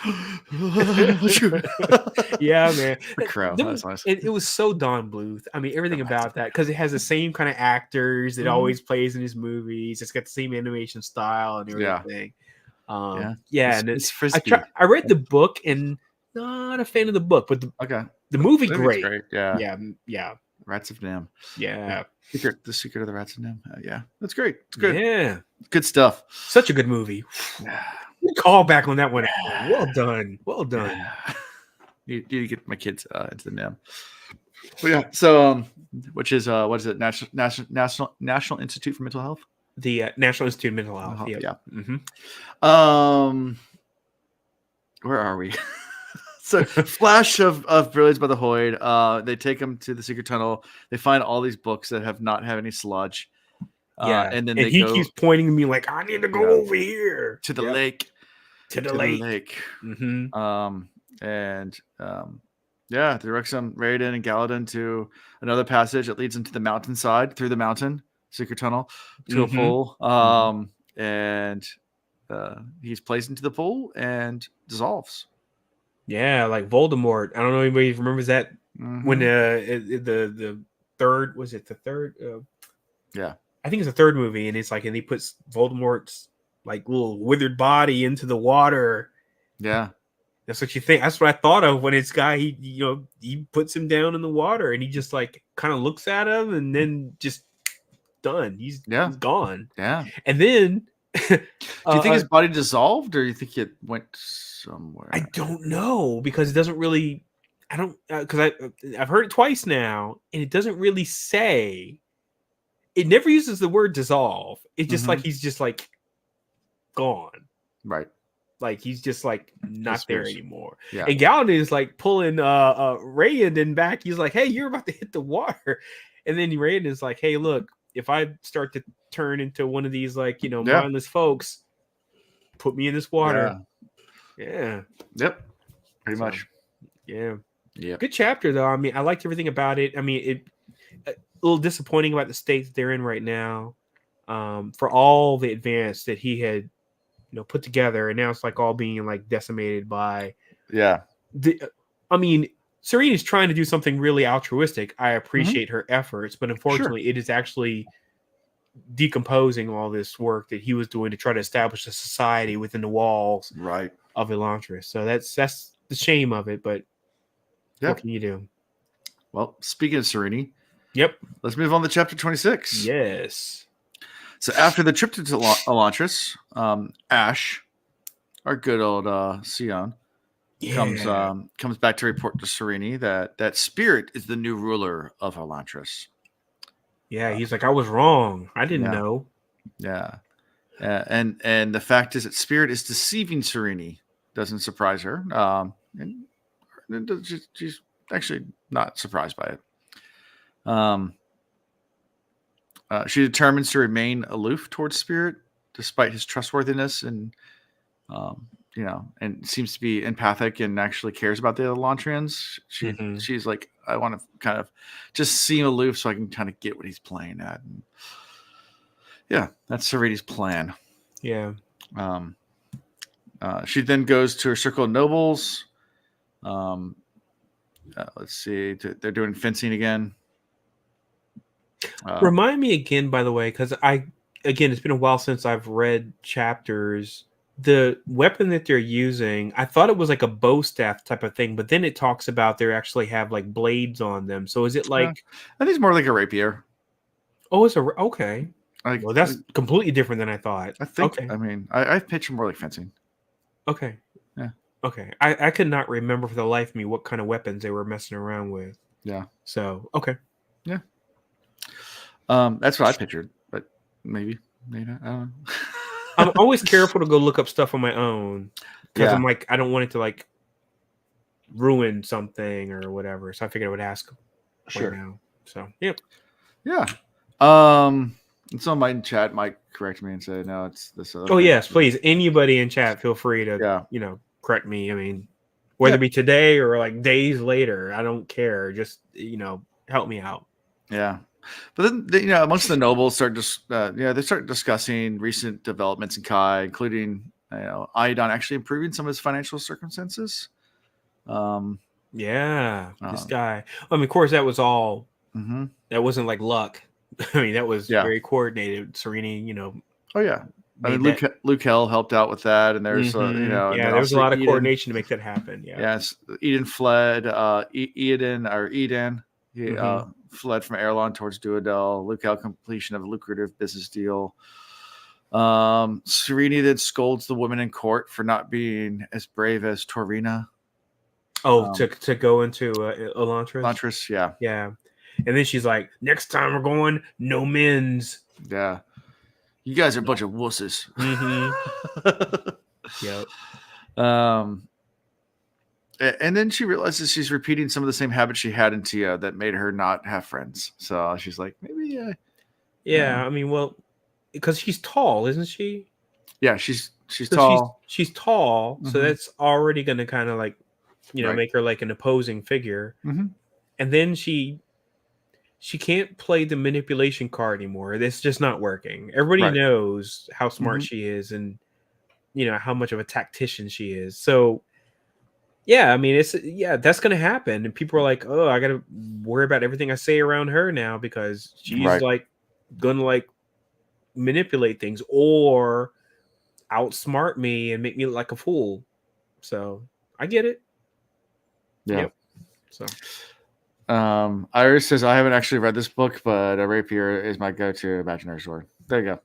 S2: Yeah, man.
S1: The crow. That's nice.
S2: It was so Don Bluth. I mean, everything about that, because it has the same kind of actors it always plays in his movies. It's got the same animation style and everything.
S1: Yeah.
S2: And
S1: It's frisbee.
S2: I read the book and not a fan of the book, but the movie great.
S1: Yeah.
S2: Yeah.
S1: Rats of Nim.
S2: Yeah.
S1: The Secret of the Rats of Nim. Yeah. That's great. It's good.
S2: Yeah.
S1: Good stuff.
S2: Such a good movie. Call back on that one. Well done. Well done.
S1: Need to get my kids into the Nim. But yeah, so which is what is it? National Institute for Mental Health?
S2: The National Institute of Mental Health. Yep.
S1: Yeah.
S2: Mm-hmm.
S1: Where are we? So flash of brilliance by the Hoyd. They take him to the secret tunnel. They find all these books that have any sludge. And then he
S2: keeps pointing to me like, I need to go over here
S1: to the lake.
S2: To the lake.
S1: Mm-hmm. Directs them Raiden and Galadin to another passage that leads them to the mountainside through the mountain secret tunnel to a pool. And he's placed into the pool and dissolves.
S2: Yeah, like Voldemort. I don't know if anybody remembers that when the third was it the third?
S1: Yeah,
S2: I think it's the third movie, and it's like, and he puts Voldemort's like little withered body into the water.
S1: Yeah,
S2: that's what you think. That's what I thought of when it's guy. He puts him down in the water, and he just like kind of looks at him, and then just done. He's gone.
S1: Yeah,
S2: and then.
S1: Do you think his body dissolved, or you think it went somewhere?
S2: I don't know, because it doesn't really. I don't, because I've heard it twice now, and it doesn't really say. It never uses the word dissolve. It's just like he's just like gone,
S1: right?
S2: Like he's just like not there anymore.
S1: Yeah.
S2: And Galadin is like pulling Raiden back. He's like, "Hey, you're about to hit the water," and then Raiden is like, "Hey, look. If I start to turn into one of these, like, mindless folks, put me in this water." Yeah.
S1: Yep. Pretty much.
S2: Yeah.
S1: Yeah.
S2: Good chapter, though. I mean, I liked everything about it. I mean, a little disappointing about the state that they're in right now, for all the advance that he had, put together, and now it's like all being like decimated by.
S1: Yeah.
S2: I mean, Serena's trying to do something really altruistic. I appreciate her efforts, but unfortunately, it is actually decomposing all this work that he was doing to try to establish a society within the walls of Elantris. So that's the shame of it, but what can you do?
S1: Well, speaking of Serene,
S2: let's
S1: move on to chapter 26.
S2: Yes.
S1: So after the trip to Elantris, Ash, our good old Sion, comes back to report to Serene that Spirit is the new ruler of Elantris.
S2: Yeah, he's like, I was wrong. I didn't know.
S1: Yeah. And the fact is that Spirit is deceiving Serene. Doesn't surprise her. And she's actually not surprised by it. She determines to remain aloof towards Spirit, despite his trustworthiness and and seems to be empathic and actually cares about the Elantrians. She's like, I want to kind of just seem aloof so I can kind of get what he's playing at. And that's Serene's plan.
S2: Yeah.
S1: She then goes to her circle of nobles. Let's see. They're doing fencing again.
S2: Remind me again, by the way, because it's been a while since I've read chapters. The weapon that they're using, I thought it was like a bow staff type of thing, but then it talks about they actually have like blades on them. So is it like?
S1: I think it's more like a rapier.
S2: Oh, it's okay.
S1: Well,
S2: that's completely different than I thought.
S1: I think. Okay. I mean, I picture more like fencing.
S2: Okay.
S1: Yeah.
S2: Okay. I could not remember for the life of me what kind of weapons they were messing around with.
S1: Yeah.
S2: So okay.
S1: Yeah. That's what I pictured, but maybe not. I don't know.
S2: I'm always careful to go look up stuff on my own because I'm like, I don't want it to like ruin something or whatever. So I figured I would ask right now. So
S1: yeah. And someone in chat might correct me and say, no, it's this other
S2: Oh
S1: thing.
S2: yes, please. Anybody in chat, feel free to
S1: Yeah.
S2: correct me. I mean, whether it be today or like days later, I don't care. Just help me out.
S1: Yeah. But then amongst the nobles they start discussing recent developments in Kai, including Iodon actually improving some of his financial circumstances.
S2: This guy. I mean, of course, that was all.
S1: Mm-hmm.
S2: That wasn't like luck. I mean, that was
S1: Yeah.
S2: very coordinated. Serini,
S1: Oh yeah. I mean, Luke Hell helped out with that, and there's
S2: there was a lot of coordination to make that happen. Yeah.
S1: Yes, Eden fled. Eden. He fled from Erlon towards Duodel. Luke Hell completion of a lucrative business deal. Serini then scolds the women in court for not being as brave as Torina.
S2: Oh, to go into Elantris?
S1: Elantris, yeah.
S2: Yeah. And then she's like, next time we're going, no men's.
S1: Yeah. You guys are a bunch of wusses.
S2: Mm-hmm. Yep.
S1: And then she realizes she's repeating some of the same habits she had in Tia that made her not have friends. So she's like, maybe.
S2: I mean, well, because she's tall, isn't she?
S1: Yeah, she's tall.
S2: She's tall, so that's already going to kind of like,
S1: Right.
S2: make her like an opposing figure.
S1: Mm-hmm.
S2: And then she can't play the manipulation card anymore. It's just not working. Everybody knows how smart she is, and how much of a tactician she is. So yeah, I mean, that's gonna happen, and people are like, oh, I gotta worry about everything I say around her now because she's like gonna like manipulate things or outsmart me and make me look like a fool. So I get it.
S1: Yeah.
S2: Yep. So
S1: Iris says, I haven't actually read this book, but a rapier is my go-to imaginary sword. There you go.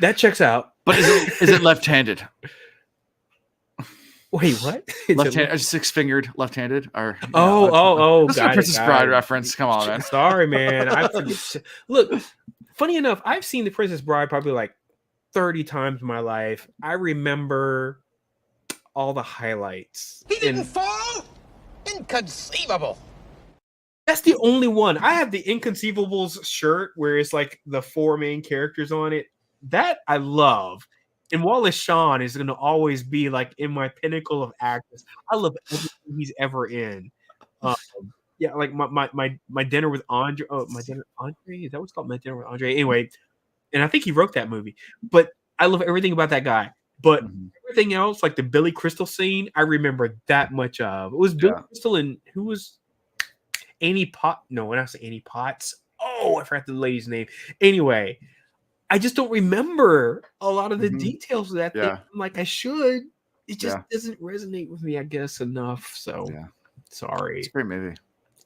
S2: That checks out.
S1: But is it left-handed?
S2: Wait, what?
S1: Left-handed, six-fingered, left-handed? Or
S2: That's
S1: a Princess Bride reference. Come on, man.
S2: Sorry, man. I forget. Look, funny enough, I've seen The Princess Bride probably like 30 times in my life. I remember all the highlights.
S5: He didn't fall? Inconceivable.
S2: That's the only one. I have the Inconceivables shirt where it's like the 4 main characters on it. That I love. And Wallace Shawn is going to always be like in my pinnacle of actors. I love everything he's ever in. Like my dinner with Andre. Oh, my dinner Andre. Is that what's called? My dinner with Andre. Anyway, and I think he wrote that movie. But I love everything about that guy. But everything else, like the Billy Crystal scene, I remember that much of. It was Billy Crystal and who was Annie Pot? No, when I say Annie Potts. Oh, I forgot the lady's name. Anyway, I just don't remember a lot of the details of that thing. I'm like, I should. It just doesn't resonate with me, I guess, enough. So sorry.
S1: It's a great movie.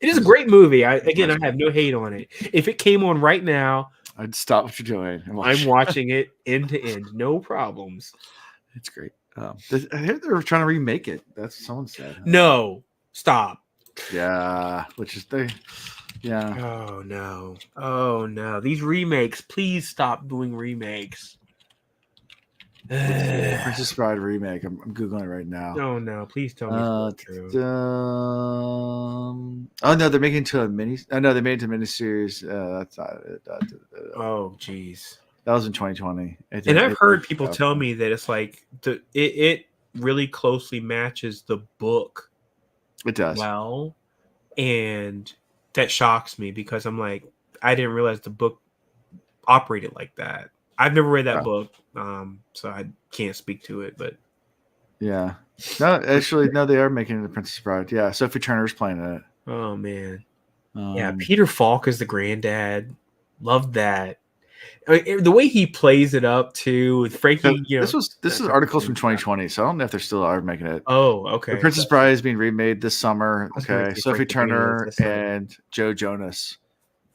S2: It is a great movie. I have no hate on it. If it came on right now,
S1: I'd stop what you're doing.
S2: I'm watching it end to end. No problems.
S1: It's great. I hear they're trying to remake it. That's what someone said.
S2: No, stop.
S1: Yeah, which is yeah.
S2: Oh no. These remakes, please stop doing remakes.
S1: Princess Bride remake. I'm Googling it right now.
S2: Oh no, please tell me it's true.
S1: Oh no, they're making it into a mini. Oh no, they made it into a miniseries. That's not it.
S2: Oh geez.
S1: That was in 2020.
S2: And I've heard people tell me that it's like it really closely matches the book.
S1: It does.
S2: Well, and that shocks me because I'm like, I didn't realize the book operated like that. I've never read that book, so I can't speak to it. But
S1: yeah, no, actually, no, they are making it the Princess Bride. Yeah, Sophie Turner's playing it.
S2: Oh man, yeah, Peter Falk is the granddad. Love that. I mean, the way he plays it up too with Frankie.
S1: So this is articles from 2020, so I don't know if they still are making it.
S2: Oh, okay.
S1: The Princess Bride is being remade this summer. Okay, Sophie Turner and Joe Jonas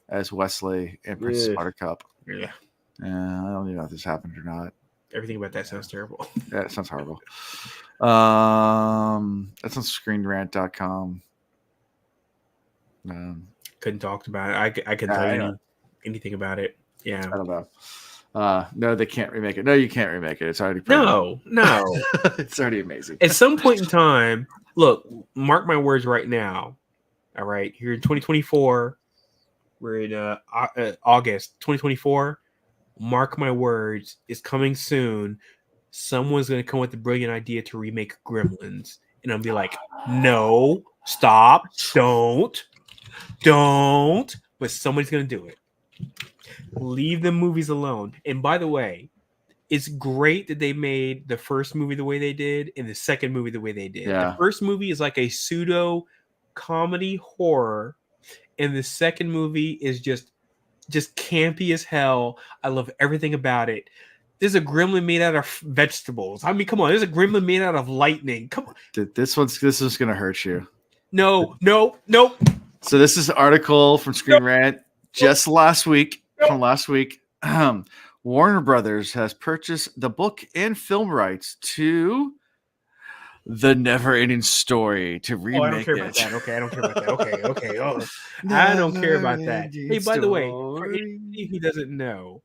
S1: as Wesley and Princess Buttercup.
S2: Yeah.
S1: I don't even know if this happened or not.
S2: Everything about that sounds terrible.
S1: Yeah, it sounds horrible. That's on ScreenRant.com.
S2: Couldn't talk about it. I couldn't tell you anything about it. Yeah,
S1: I don't know. No, they can't remake it. No, you can't remake it. It's already
S2: no.
S1: It's already amazing.
S2: At some point in time, look, mark my words right now. All right, here in 2024, We're in August 2024. Mark my words, it's coming soon. Someone's gonna come with the brilliant idea to remake Gremlins, and I'll be like, no, stop, don't. But somebody's gonna do it. Leave the movies alone. And by the way, it's great that they made the first movie the way they did and the second movie the way they did.
S1: Yeah.
S2: The first movie is like a pseudo comedy horror, and the second movie is just campy as hell. I love everything about it. There's a gremlin made out of vegetables. I mean, come on. There's a gremlin made out of lightning. Come on.
S1: This is gonna hurt you.
S2: No.
S1: So this is an article from Screen Rant just from last week. Warner Brothers has purchased the book and film rights to The Never-Ending Story to remake
S2: I don't care about that. Okay, I don't care about that. Okay. Oh, I don't care about that. Hey, by the way, for anybody who doesn't know,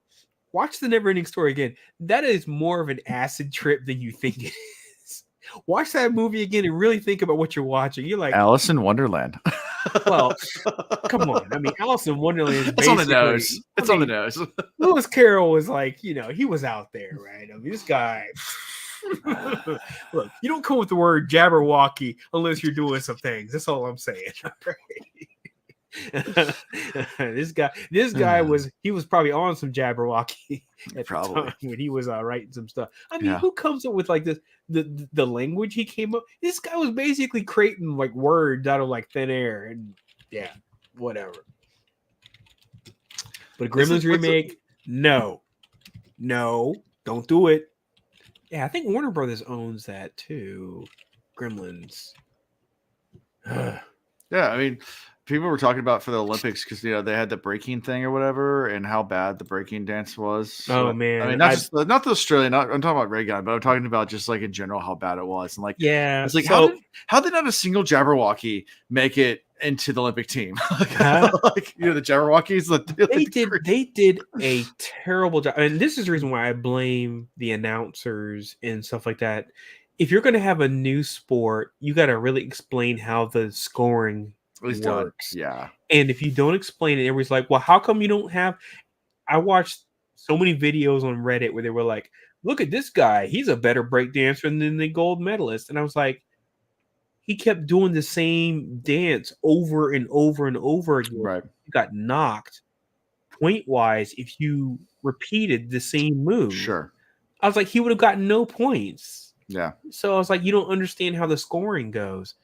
S2: watch The Never-Ending Story again. That is more of an acid trip than you think it is. Watch that movie again and really think about what you're watching. You're like,
S1: Alice in Wonderland.
S2: well, come on. I mean, Alice in Wonderland is
S1: It's on the nose. It's on the nose.
S2: Lewis Carroll was like, he was out there, right? I mean, this guy. Look, you don't come with the word Jabberwocky unless you're doing some things. That's all I'm saying. This guy was probably on some Jabberwocky at the time when he was writing some stuff. I mean, who comes up with like this the language he came up? This guy was basically creating like words out of like thin air, and whatever. But Gremlins remake, no, don't do it. Yeah, I think Warner Brothers owns that too. Gremlins.
S1: Yeah, I mean, people were talking about for the Olympics because they had the breaking thing or whatever, and how bad the breaking dance was. So,
S2: oh man,
S1: I mean, not the Australian. I'm talking about Reagan, but I'm talking about just like in general how bad it was. And like, it's like how did not a single Jabberwocky make it into the Olympic team? Like, the Jabberwockies.
S2: They did a terrible job, and this is the reason why I blame the announcers and stuff like that. If you're going to have a new sport, you got to really explain how the scoring works.
S1: Yeah. And
S2: if you don't explain it, everybody's like, well, how come you don't have? I watched so many videos on Reddit where they were like, look at this guy. He's a better breakdancer than the gold medalist. And I was like, he kept doing the same dance over and over and over again.
S1: Right.
S2: He got knocked point-wise if you repeated the same move.
S1: Sure.
S2: I was like, he would have gotten no points.
S1: Yeah.
S2: So I was like, you don't understand how the scoring goes.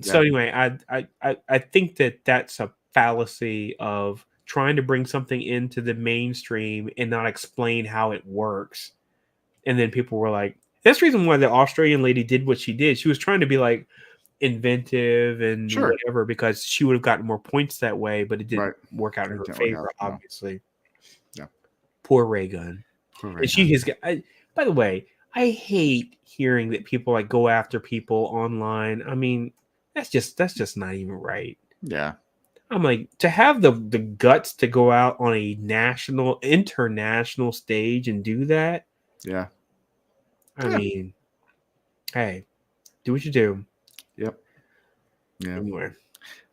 S2: So anyway, I think that's a fallacy of trying to bring something into the mainstream and not explain how it works. And then people were like, that's the reason why the Australian lady did what she did. She was trying to be like inventive and whatever, because she would have gotten more points that way, but it didn't work out in her favor, obviously.
S1: Yeah.
S2: Poor Ray Gun. And she has got, by the way, I hate hearing that people like go after people online. I mean, that's just not even right.
S1: Yeah.
S2: I'm like, to have the guts to go out on a international stage and do that.
S1: Yeah.
S2: I mean, hey, do what you do.
S1: Yep. Yeah.
S2: Anyway.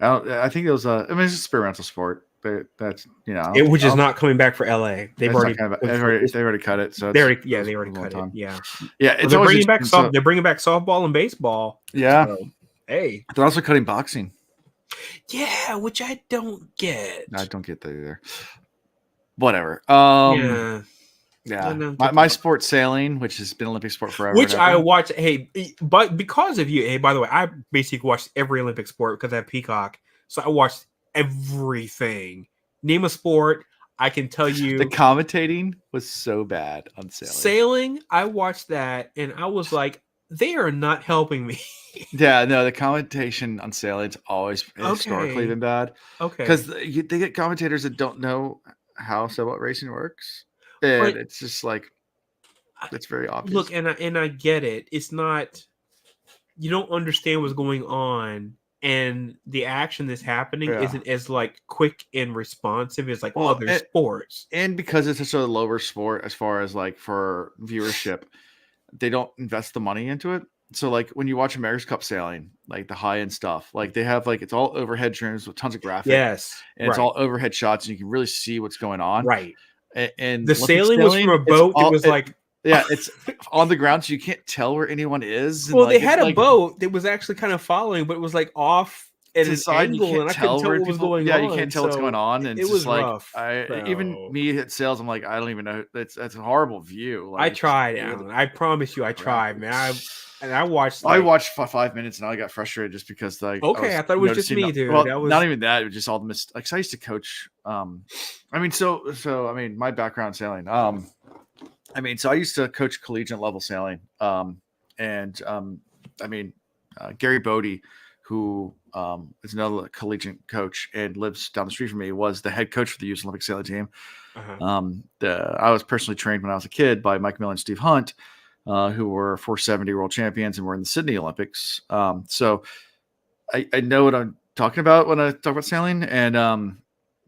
S1: I think it was it's a experimental sport, but that's
S2: which is not coming back for LA. They've already
S1: cut it. So
S2: they already cut it. Yeah.
S1: Yeah.
S2: It's they're bringing back they're bringing back softball and baseball.
S1: Yeah.
S2: So, hey,
S1: they're also cutting boxing.
S2: Yeah, which I don't get.
S1: I don't get that either. Whatever. Yeah. My sport, sailing, which has been Olympic sport forever.
S2: Which I watch. Hey, but because of you, hey, by the way, I basically watched every Olympic sport because I have Peacock. So I watched everything. Name a sport, I can tell you.
S1: The commentating was so bad on sailing.
S2: Sailing, I watched that and I was like, they are not helping me.
S1: Yeah, no, the commentation on sailing's always historically been bad.
S2: Okay.
S1: Because they get commentators that don't know how sailboat racing works. And it's just like, it's very obvious.
S2: Look, and I get it. It's not, you don't understand what's going on, and the action that's happening isn't as like quick and responsive as like other sports.
S1: And because it's such a lower sport as far as like for viewership, they don't invest the money into it. so like when you watch America's Cup sailing, like the high end stuff, like they have like it's all overhead trims with tons of graphics.
S2: Yes,
S1: and it's all overhead shots, and you can really see what's going on.
S2: Right.
S1: And
S2: the
S1: Olympic
S2: sailing was from a
S1: it's
S2: boat.
S1: all-
S2: It was like
S1: yeah, it's on the ground, so you can't tell where anyone is. And
S2: well,
S1: like,
S2: they had
S1: it's
S2: a
S1: like,
S2: boat that was actually kind of following, but it was like off at
S1: to
S2: an
S1: the side, and you
S2: angle,
S1: can't
S2: and I couldn't
S1: tell
S2: tell
S1: where
S2: what was
S1: people.
S2: going
S1: Yeah,
S2: on.
S1: you can't tell what's
S2: so
S1: going on, and
S2: it
S1: it's
S2: was
S1: just like
S2: rough.
S1: even
S2: bro.
S1: me at sales, I'm like, I don't even know. That's a horrible view. Like,
S2: I
S1: it's
S2: tried,
S1: weird.
S2: Alan. I promise you, I tried, man. I watched.
S1: I
S2: Like,
S1: watched for 5 minutes and I got frustrated just because like
S2: okay, I thought it was just me, dude.
S1: Well,
S2: That was
S1: not even that. It was just all the like 'cause I used to coach. I mean, so I mean, my background sailing. I mean, so I used to coach collegiate level sailing. And I mean, Gary Bodie, who is another collegiate coach and lives down the street from me, was the head coach for the U.S. Olympic sailing team. I was personally trained when I was a kid by Mike Miller and Steve Hunt, who were 470 world champions and were in the Sydney Olympics. So I know what I'm talking about when I talk about sailing, and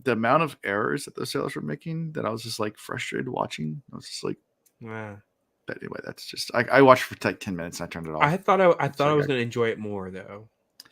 S1: the amount of errors that those sailors were making that I was just like frustrated watching. I was just like,
S2: yeah.
S1: but anyway, that's just I watched for like 10 minutes and I turned it off.
S2: I thought I was going to enjoy it more though.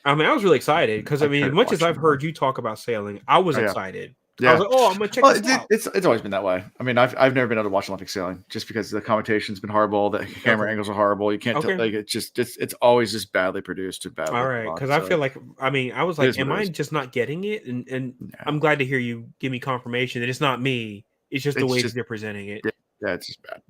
S2: I mean, I was really excited because I mean, as much as I've heard you talk about sailing, I was excited.
S1: Yeah.
S2: I was like, oh, I'm gonna check this out.
S1: It's always been that way. I mean, I've never been able to watch Olympic sailing just because the commentation's been horrible, the camera angles are horrible. You can't tell, like it's always just badly produced and badly.
S2: All right, because I feel like I mean, I was like, am I just not getting it? And I'm glad to hear you give me confirmation that it's not me. It's just the way they're presenting it.
S1: Yeah, it's just bad.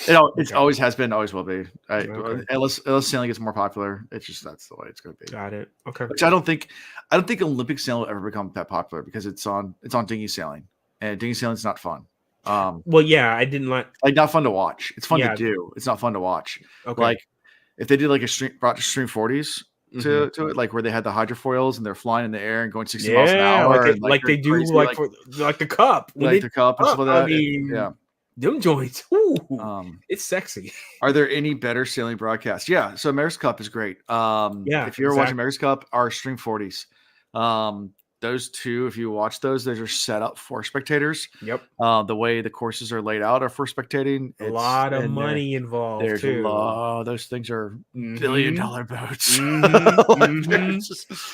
S1: It always has been, always will be. Unless sailing gets more popular, it's just that's the way it's going to be.
S2: Got it. Okay.
S1: Which I don't think Olympic sailing will ever become that popular because it's on dinghy sailing, and dinghy sailing is not fun.
S2: Well, yeah, I didn't like
S1: not fun to watch. It's fun to do. It's not fun to watch.
S2: Okay.
S1: Like if they did like brought stream 40s to it, like where they had the hydrofoils and they're flying in the air and going 60 miles an hour,
S2: like they do like for like the cup,
S1: like the cup and stuff like that.
S2: I mean, them joints, it's sexy.
S1: Are there any better sailing broadcasts? Yeah, so America's Cup is great. If you're watching America's Cup, our stream 40s, those two, if you watch those are set up for spectators.
S2: Yep.
S1: The way the courses are laid out are for spectating.
S2: A lot of money involved.
S1: There's
S2: too.
S1: Those things are billion-dollar boats.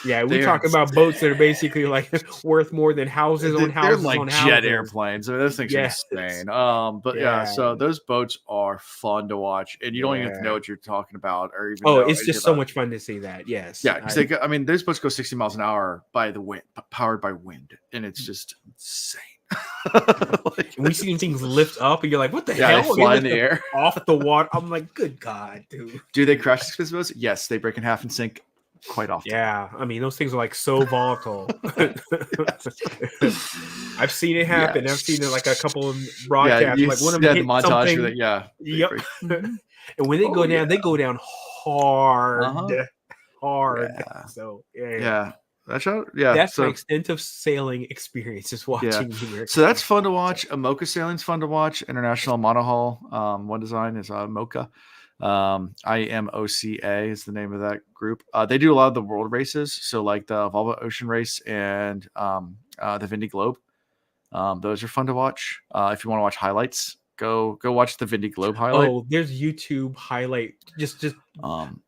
S2: Yeah, we talk about boats that are basically like worth more than houses on houses.
S1: They're like
S2: on
S1: jet
S2: houses.
S1: airplanes. I mean, those things are insane. So those boats are fun to watch, and you don't even have to know what you're talking about, or even.
S2: It's just so much fun to see that. Yes.
S1: Yeah, because I mean, those boats go 60 miles an hour by the wind, powered by wind, and it's just insane.
S2: We see things lift up, and you're like, "What the hell?"
S1: They fly in the air
S2: off the water. I'm like, "Good God, dude!"
S1: Do they crash these boats? Yes, they break in half and sink quite often.
S2: Yeah, I mean, those things are like so volatile. I've seen it happen. Yes. I've seen it like a couple of broadcasts. Like one of them hit
S1: the montage
S2: something.
S1: That,
S2: yep. And when they go down, they go down hard, hard.
S1: Yeah.
S2: So
S1: that's
S2: my extent of sailing experience is watching.
S1: So that's fun to watch. Mocha sailing's fun to watch. International Monohull One Design is Mocha. IMOCA is the name of that group. They do a lot of the world races, so like the Volvo Ocean Race and the Vindy Globe. Those are fun to watch. If you want to watch highlights, go watch the Vindy Globe highlight.
S2: Oh, there's YouTube highlight. Just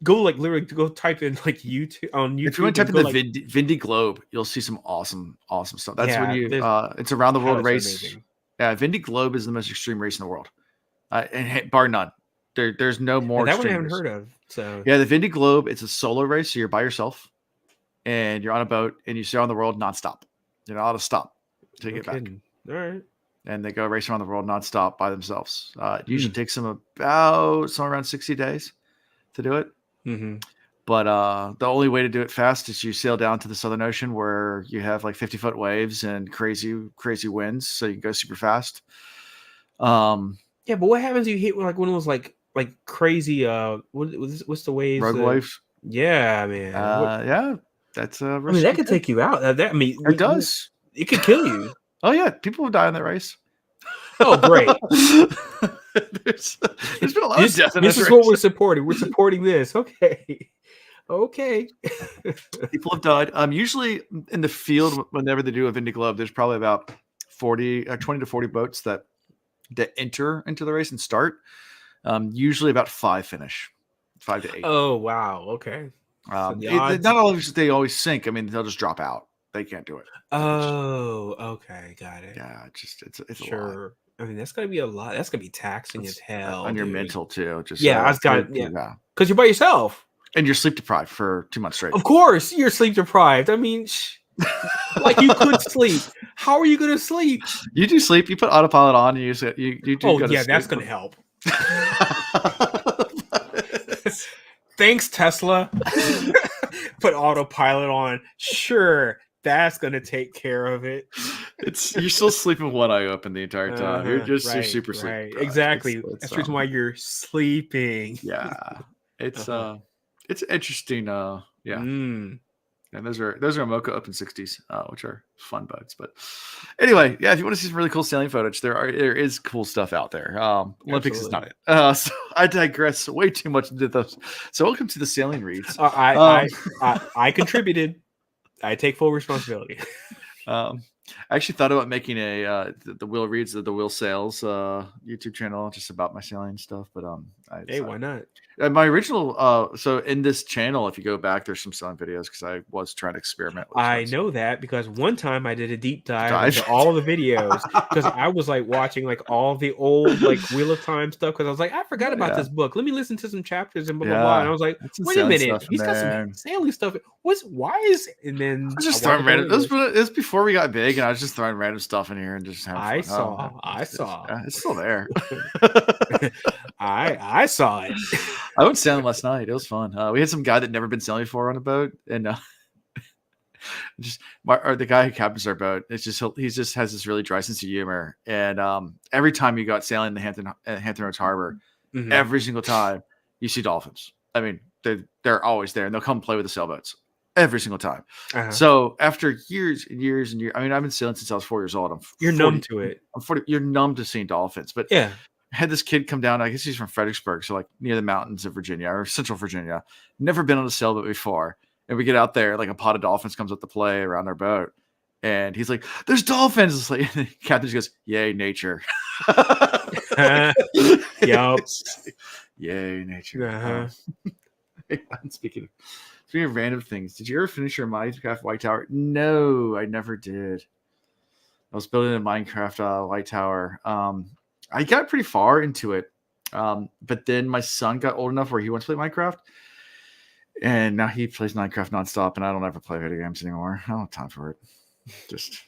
S2: go like literally go type in like YouTube on YouTube.
S1: If you want to type in the Vindy Globe, you'll see some awesome stuff. That's when you it's around the world race. Amazing. Yeah, Vindy Globe is the most extreme race in the world, and bar none. There's no more.
S2: That one I haven't heard of. So
S1: yeah, the Vindy Globe, it's a solo race, so you're by yourself, and you're on a boat, and you sail around the world nonstop. You're not allowed to stop to get back.
S2: All right.
S1: And they go race around the world nonstop by themselves. It usually takes them about somewhere around 60 days to do it.
S2: Mm-hmm.
S1: But the only way to do it fast is you sail down to the Southern Ocean where you have like 50-foot waves and crazy winds, so you can go super fast.
S2: Yeah, but what happens if you hit like one of those like crazy what's the waves?
S1: Rogue waves.
S2: Yeah, man.
S1: Yeah, that's
S2: I mean, that could take you out.
S1: It does.
S2: It could kill you.
S1: Oh yeah, people have died in that race.
S2: Oh great.
S1: there's been a lot of death in
S2: this is
S1: race.
S2: What we're supporting. We're supporting this. Okay.
S1: People have died. Usually in the field, whenever they do a Vindy Globe, there's probably about 20 to 40 boats that enter into the race and start. Usually about 5 finish. 5 to 8.
S2: Oh wow. Okay. So the odds.
S1: Not always they always sink. I mean, they'll just drop out. They can't do it.
S2: Oh, okay, got it.
S1: Yeah, it's a lot.
S2: Sure. I mean, that's gonna be a lot. That's gonna be taxing as hell
S1: on your
S2: dude.
S1: mental too. Just
S2: Yeah, I was got
S1: yeah,
S2: because you're by yourself.
S1: and you're sleep deprived for 2 months straight.
S2: Of course, you're sleep deprived. I mean, like you could sleep. How are you gonna sleep?
S1: You do sleep. You put autopilot on. And you do.
S2: Oh
S1: go to
S2: yeah, that's
S1: sleep.
S2: gonna help. Thanks, Tesla. Put autopilot on. Sure, that's gonna take care of it.
S1: You're still sleeping one eye open the entire time. You're super sleep.
S2: Right.
S1: deprived.
S2: Exactly. That's the reason why you're sleeping.
S1: Yeah, it's interesting. Yeah. And those are Mocha Open 60s, which are fun bugs. But anyway, yeah, if you want to see some really cool sailing footage, there is cool stuff out there. Olympics is not it. So I digress way too much into those. So welcome to the sailing reads.
S2: I contributed. I take full responsibility.
S1: I actually thought about making a the Will Reads the Will Sails YouTube channel just about my sailing stuff, but
S2: hey, why not?
S1: My original so in this channel, if you go back, there's some sailing videos because I was trying to experiment with
S2: I know that because one time I did a deep dive into all the videos because I was like watching like all the old like Wheel of Time stuff because I was like, I forgot about this book. Let me listen to some chapters and blah blah blah. And I was like, wait a minute, he's got some sailing stuff. Why is and then
S1: I was just throwing random. It was before we got big, and I was just throwing random stuff in here and just having fun.
S2: I saw.
S1: Yeah, it's still there.
S2: I saw it.
S1: I went sailing last night. It was fun. We had some guy that never been sailing before on a boat, and the guy who captains our boat. He just has this really dry sense of humor, and every time you go out sailing in the Hampton Roads Harbor, every single time you see dolphins. I mean, they're always there, and they'll come play with the sailboats every single time. So after years and years and years, I mean, I've been sailing since I was 4 years old.
S2: You're numb to it.
S1: I'm 40. You're numb to seeing dolphins, but
S2: yeah.
S1: I had this kid come down. I guess he's from Fredericksburg, so like near the mountains of Virginia or Central Virginia. Never been on a sailboat before, and we get out there, like a pod of dolphins comes up to play around our boat, and he's like, "There's dolphins!" It's like, and the captain just goes, "Yay, nature!"
S2: Yup.
S1: Yay, nature. Speaking of random things, did you ever finish your Minecraft White Tower? No, I never did. I was building a Minecraft White Tower. I got pretty far into it, but then my son got old enough where he wants to play Minecraft, and now he plays Minecraft nonstop, and I don't ever play video games anymore. I don't have time for it. Just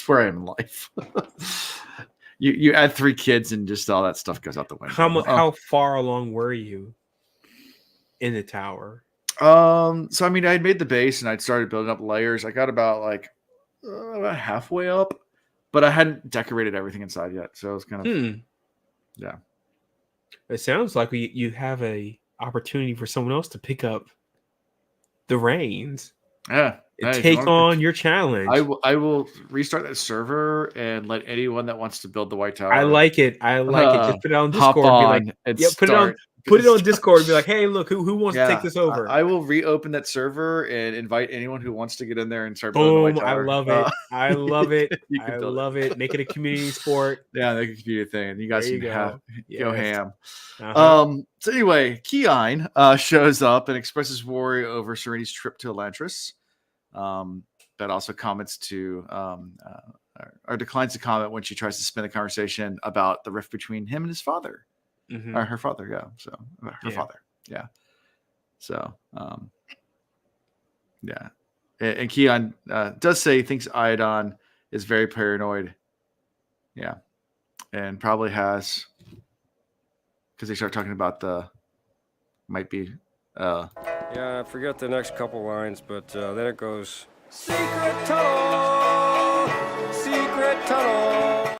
S1: where I am in life. you add 3 kids, and just all that stuff goes out the window.
S2: How far along were you in the tower?
S1: So I mean, I had made the base, and I'd started building up layers. I got about halfway up. But I hadn't decorated everything inside yet, so it was kind of yeah.
S2: It sounds like you have a opportunity for someone else to pick up the reins.
S1: Yeah,
S2: take on your challenge.
S1: I will restart that server and let anyone that wants to build the White Tower.
S2: I like it. Just put it on Discord. Put it on Discord and be like, hey, look, who wants to take this over?
S1: I will reopen that server and invite anyone who wants to get in there and start building the White Tower.
S2: I love it. I love it. I love it. Make it a community sport.
S1: Yeah, make it a community thing. And you guys can go ham. So anyway, Keon shows up and expresses worry over Serenity's trip to Elantris. That also comments to or declines to comment when she tries to spin the conversation about the rift between him and his father. Or her father, yeah. So her father, yeah. So, yeah. And Keon does say he thinks Iodon is very paranoid. Yeah, and probably has because they start talking about might be.
S4: Yeah, I forget the next couple lines, but then it goes secret tunnel, secret tunnel.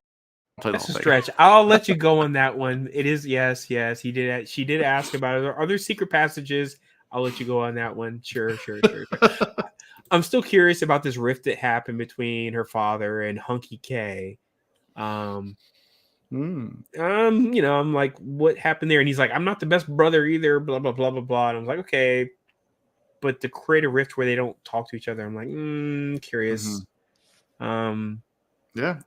S2: That's a stretch. I'll let you go on that one. It is yes. He did. She did ask about it. Are there secret passages? I'll let you go on that one. Sure. I'm still curious about this rift that happened between her father and Hunky K. I'm like, what happened there? And he's like, I'm not the best brother either. Blah blah blah blah blah. And I'm like, okay, but to create a rift where they don't talk to each other, I'm like, curious.
S1: Yeah.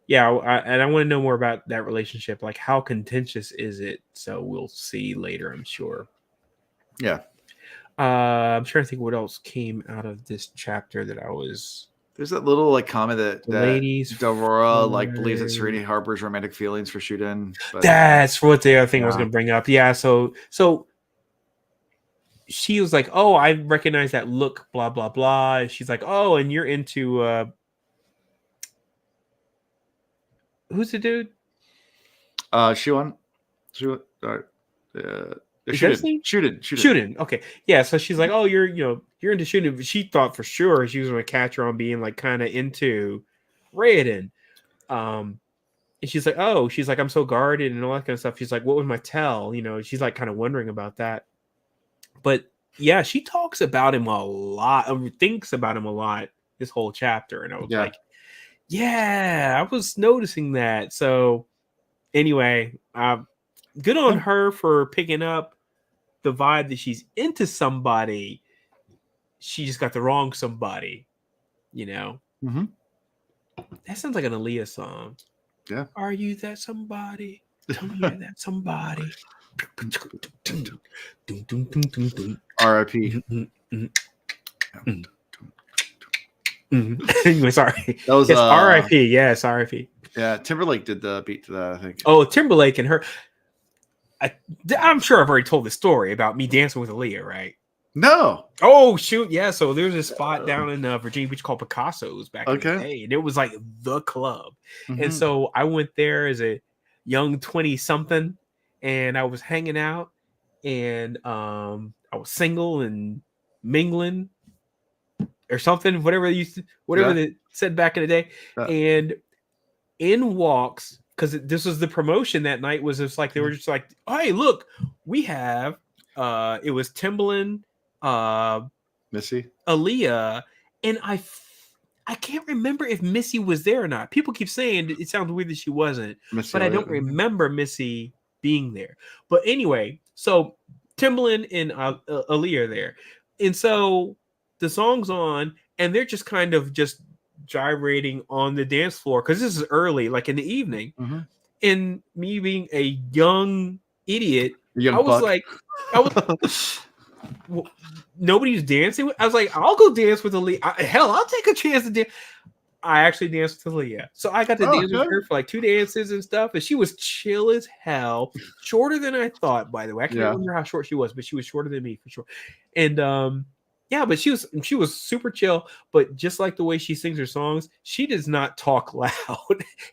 S2: yeah, and I want to know more about that relationship. Like, how contentious is it? So we'll see later, I'm sure.
S1: Yeah.
S2: I'm trying to think what else came out of this chapter that I was.
S1: There's that little like comment that
S2: ladies
S1: Dorora like believes that Serenity harbors romantic feelings for Shuden. But
S2: that's what the other thing I was
S1: Yeah.
S2: going to bring up. Yeah, so she was like, "Oh, I recognize that look." Blah blah blah. And she's like, "Oh, and you're into who's the dude?"
S1: Shuden. Shuden.
S2: Is that his name? Shuden. Okay, yeah. So she's like, "Oh, you're into Shuden." But she thought for sure she was going to catch her on being like kind of into Raiden. And she's like, "Oh," she's like, "I'm so guarded and all that kind of stuff." She's like, "What was my tell?" She's like kind of wondering about that. But yeah, she talks about him a lot, thinks about him a lot this whole chapter, and I was like, "Yeah, I was noticing that." So anyway, good on her for picking up the vibe that she's into somebody. She just got the wrong somebody,
S1: Mm-hmm.
S2: That sounds like an Aaliyah song.
S1: Yeah.
S2: Are you that somebody? Tell me you're that somebody.
S1: R.I.P.
S2: Anyway, sorry.
S1: That was
S2: R.I.P. Yes, R.I.P.
S1: Yeah, Timberlake did the beat to that, I think.
S2: Oh, Timberlake and her. I'm sure I've already told the story about me dancing with Aaliyah, right?
S1: No.
S2: Oh shoot, yeah. So there's a spot down in Virginia Beach called Picasso's back in the day, and it was like the club.
S1: Mm-hmm.
S2: And so I went there as a young 20-something, and I was hanging out, and I was single and mingling or something, whatever they said back in the day. And in walks, because this was the promotion that night, was just like they were just like, "Hey, look, we have." It was Timbaland,
S1: Missy,
S2: Aaliyah, and I can't remember if Missy was there or not. People keep saying it sounds weird that she wasn't, but I don't remember Missy being there. But anyway, so Timbaland and Aaliyah are there, and so the song's on, and they're just kind of just gyrating on the dance floor because this is early, like in the evening.
S1: Mm-hmm.
S2: And me being a young idiot, I was
S1: buck.
S2: like, nobody's dancing. I was like, I'll go dance with Aaliyah. Hell, I'll take a chance to dance. I actually danced with Aaliyah. So I got to dance with her for like 2 dances and stuff. And she was chill as hell. Shorter than I thought, by the way. I can't remember how short she was, but she was shorter than me for sure. And yeah, but she was super chill. But just like the way she sings her songs, she does not talk loud.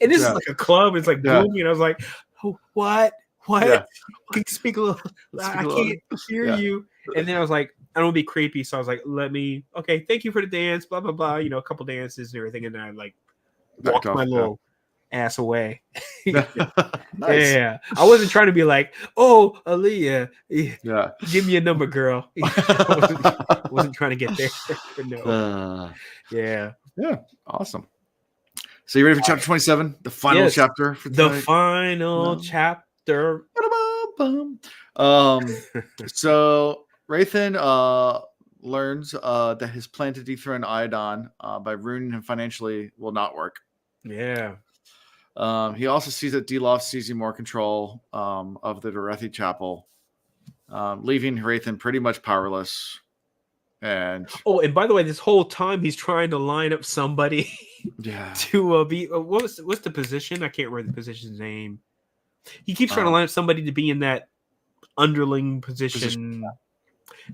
S2: And this is like a club. It's like booming. And I was like, oh, what? Yeah. Can you speak a little? I can't hear you. And then I was like, I don't want to be creepy. So I was like, thank you for the dance, blah, blah, blah. A couple dances and everything. And then I like walked my little ass away.
S1: Nice.
S2: Yeah. I wasn't trying to be like, oh, Aaliyah, give me a number, girl. I wasn't trying to get there. No. Yeah.
S1: Awesome. So you ready for chapter 27? The final chapter for tonight?
S2: The final chapter.
S1: So Rathan learns that his plan to dethrone Iodon by ruining him financially will not work.
S2: Yeah.
S1: He also sees that Delof seizing more control of the Dorethi Chapel, leaving Rathan pretty much powerless. And
S2: by the way, this whole time he's trying to line up somebody to be what's the position? I can't remember the position's name. He keeps trying to line up somebody to be in that underling position.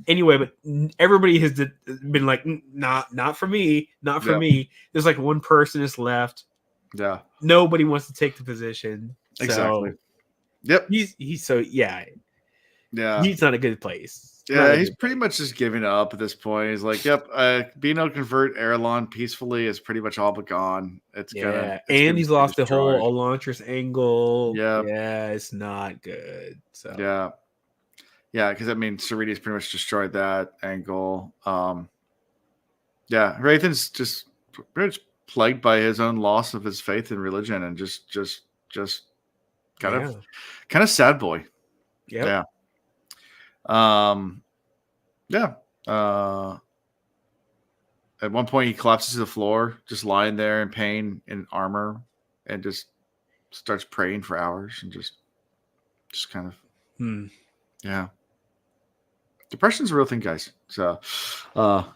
S2: Anyway, but everybody has been like, not for me, not for me. There's like one person is left.
S1: Yeah.
S2: Nobody wants to take the position.
S1: Exactly.
S2: So
S1: yep.
S2: He's so yeah. He's not a good place.
S1: Yeah, he's pretty much just giving up at this point. He's like, yep, being able to convert Erelon peacefully is pretty much all but gone.
S2: And he's lost the whole Elantris angle.
S1: Yeah,
S2: it's not good. So
S1: because I mean, Sarita's pretty much destroyed that angle. Rathan's just pretty much plagued by his own loss of his faith in religion, and just kind of sad boy.
S2: Yeah.
S1: At one point he collapses to the floor, just lying there in pain in armor. and just starts praying for hours and just kind of yeah. Depression's a real thing, guys. So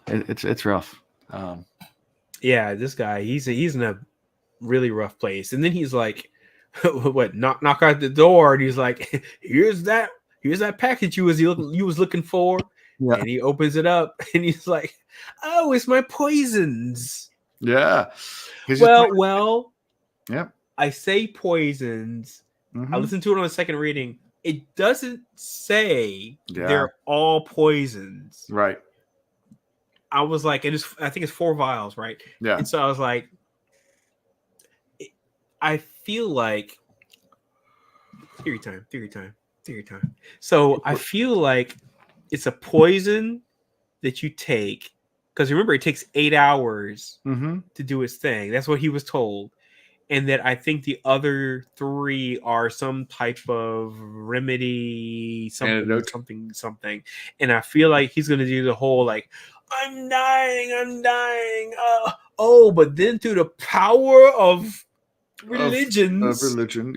S1: it's rough.
S2: Yeah, this guy, he's in a really rough place. And then he's like, what, knock out the door, and he's like, here's that package you was looking for.
S1: Yeah.
S2: And he opens it up and he's like, oh, it's my poisons.
S1: Yeah.
S2: Well,
S1: yeah.
S2: I say poisons. I listened to it on the second reading. It doesn't say they're all poisons.
S1: Right.
S2: I was like, I think it's 4 vials, right?
S1: Yeah.
S2: And so I was like, I feel like theory time. So I feel like it's a poison that you take, because remember, it takes 8 hours to do its thing. That's what he was told. And that I think the other 3 are some type of remedy, something. And I feel like he's going to do the whole like, I'm dying. But then through the power of religion,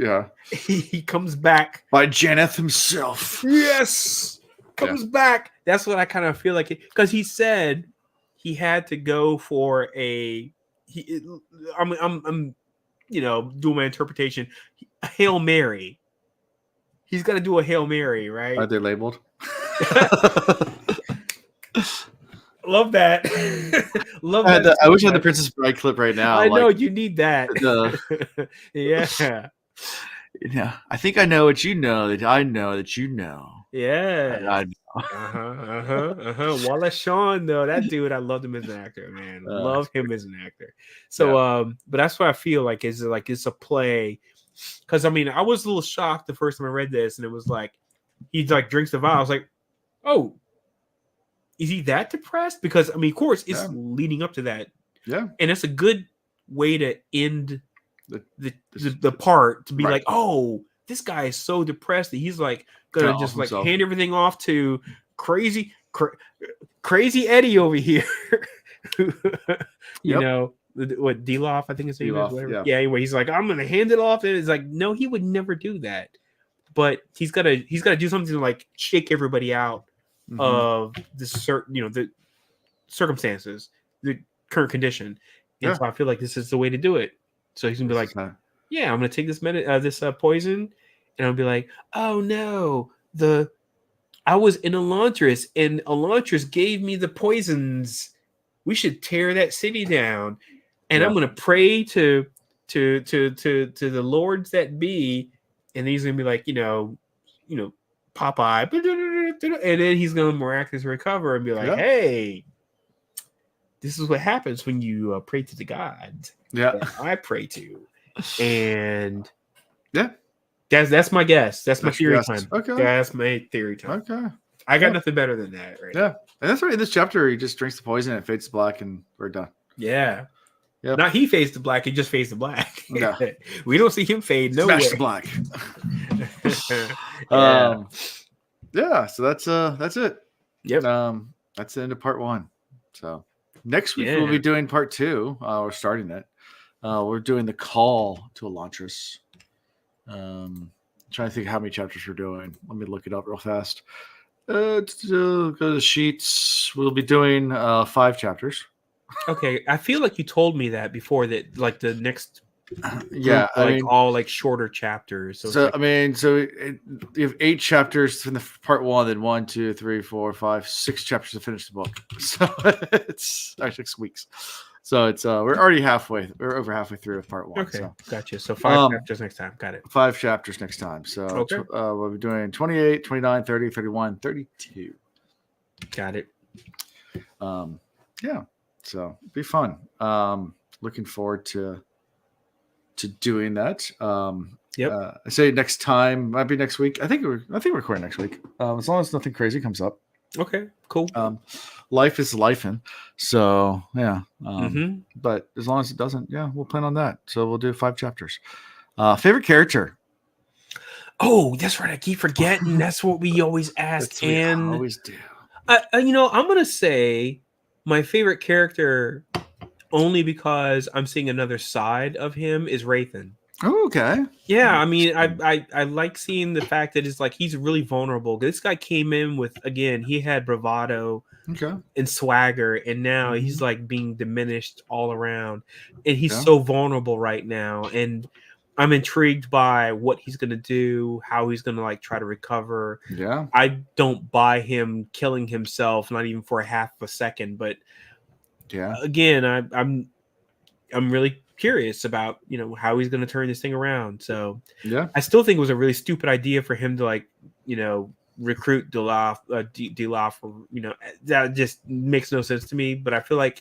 S1: yeah,
S2: he comes back
S1: by Janeth himself.
S2: Yes, comes back. That's what I kind of feel like, because he said he had to go for I'm doing my interpretation. A Hail Mary. He's got to do a Hail Mary, right?
S1: Are they labeled?
S2: Love that. Love
S1: that. I wish I had the Princess Bride clip right now.
S2: I know you need that. Yeah.
S1: Yeah. I think I know what you know that I know that you know.
S2: Yeah. Wallace Shawn, though, that dude, I loved him as an actor, man. Love him as an actor. So, but that's what I feel like is like it's a play. Because I mean, I was a little shocked the first time I read this, and it was like he like drinks the vial. I was like, oh. Is he that depressed? Because I mean, of course, it's leading up to that.
S1: Yeah,
S2: and it's a good way to end the part to be like, oh, this guy is so depressed that he's like gonna just like hand everything off to crazy Eddie over here. You know what? Deloff, I think his name is. Whatever. Yeah. Anyway, he's like, I'm gonna hand it off, and it's like, no, he would never do that. But he's gotta do something to like shake everybody out of the certain, the circumstances, the current condition, and so I feel like this is the way to do it. So he's gonna be like, "Yeah, I'm gonna take this poison," and I'll be like, "Oh no, I was in Elantris, and Elantris gave me the poisons. We should tear that city down, and I'm gonna pray to the lords that be," and he's gonna be like, Popeye, and then he's gonna miraculously recover and be like, "Hey, this is what happens when you pray to the gods."
S1: Yeah,
S2: I pray to, and
S1: yeah,
S2: that's my guess. That's my theory time.
S1: Okay,
S2: that's my theory time.
S1: Okay,
S2: I got nothing better than that. Right?
S1: Yeah, and that's right. In this chapter, he just drinks the poison and it fades to black, and we're done.
S2: Yeah. Yep. Not he fades to black; he just fades to black.
S1: Yeah.
S2: We don't see him fade. No
S1: Smash
S2: way.
S1: to black. So that's it.
S2: Yep.
S1: That's the end of part 1. So next week we'll be doing part 2. We're starting it. We're doing the call to Elantris. Trying to think how many chapters we're doing. Let me look it up real fast. Go to the sheets. We'll be doing 5 chapters.
S2: Okay, I feel like you told me that before, that like the next all like shorter chapters. So
S1: you have 8 chapters from the part 1, then 1, 2, 3, 4, 5, 6 chapters to finish the book. So it's 6 weeks. So it's we're already halfway. We're over halfway through with part 1.
S2: Okay,
S1: so.
S2: Gotcha. So 5 chapters next time. Got it.
S1: 5 chapters next time. So we'll be doing 28, 29, 30, 31, 32. Got it. Yeah. So it'll be fun. Looking forward to doing that. I say next time might be next week. I think we're recording next week. As long as nothing crazy comes up.
S2: Okay, cool.
S1: Life is lifing. So yeah. But as long as it doesn't, we'll plan on that. So we'll do 5 chapters. Favorite character?
S2: Oh, that's right. I keep forgetting. That's what we always ask.
S1: We always do.
S2: I'm gonna say my favorite character, only because I'm seeing another side of him, is Rathan.
S1: Oh, okay.
S2: Yeah, I mean, I like seeing the fact that it's like he's really vulnerable. This guy came in with, again, he had bravado
S1: Okay.
S2: and swagger, and now he's
S1: Mhm.
S2: like being diminished all around, and he's
S1: Yeah.
S2: so vulnerable right now. And I'm intrigued by what he's gonna do, how he's gonna like try to recover.
S1: Yeah.
S2: I don't buy him killing himself, not even for a half a second. But
S1: Yeah.
S2: again, I'm really curious about how he's going to turn this thing around. So
S1: Yeah.
S2: I still think it was a really stupid idea for him to recruit Dilaf, or that just makes no sense to me. But I feel like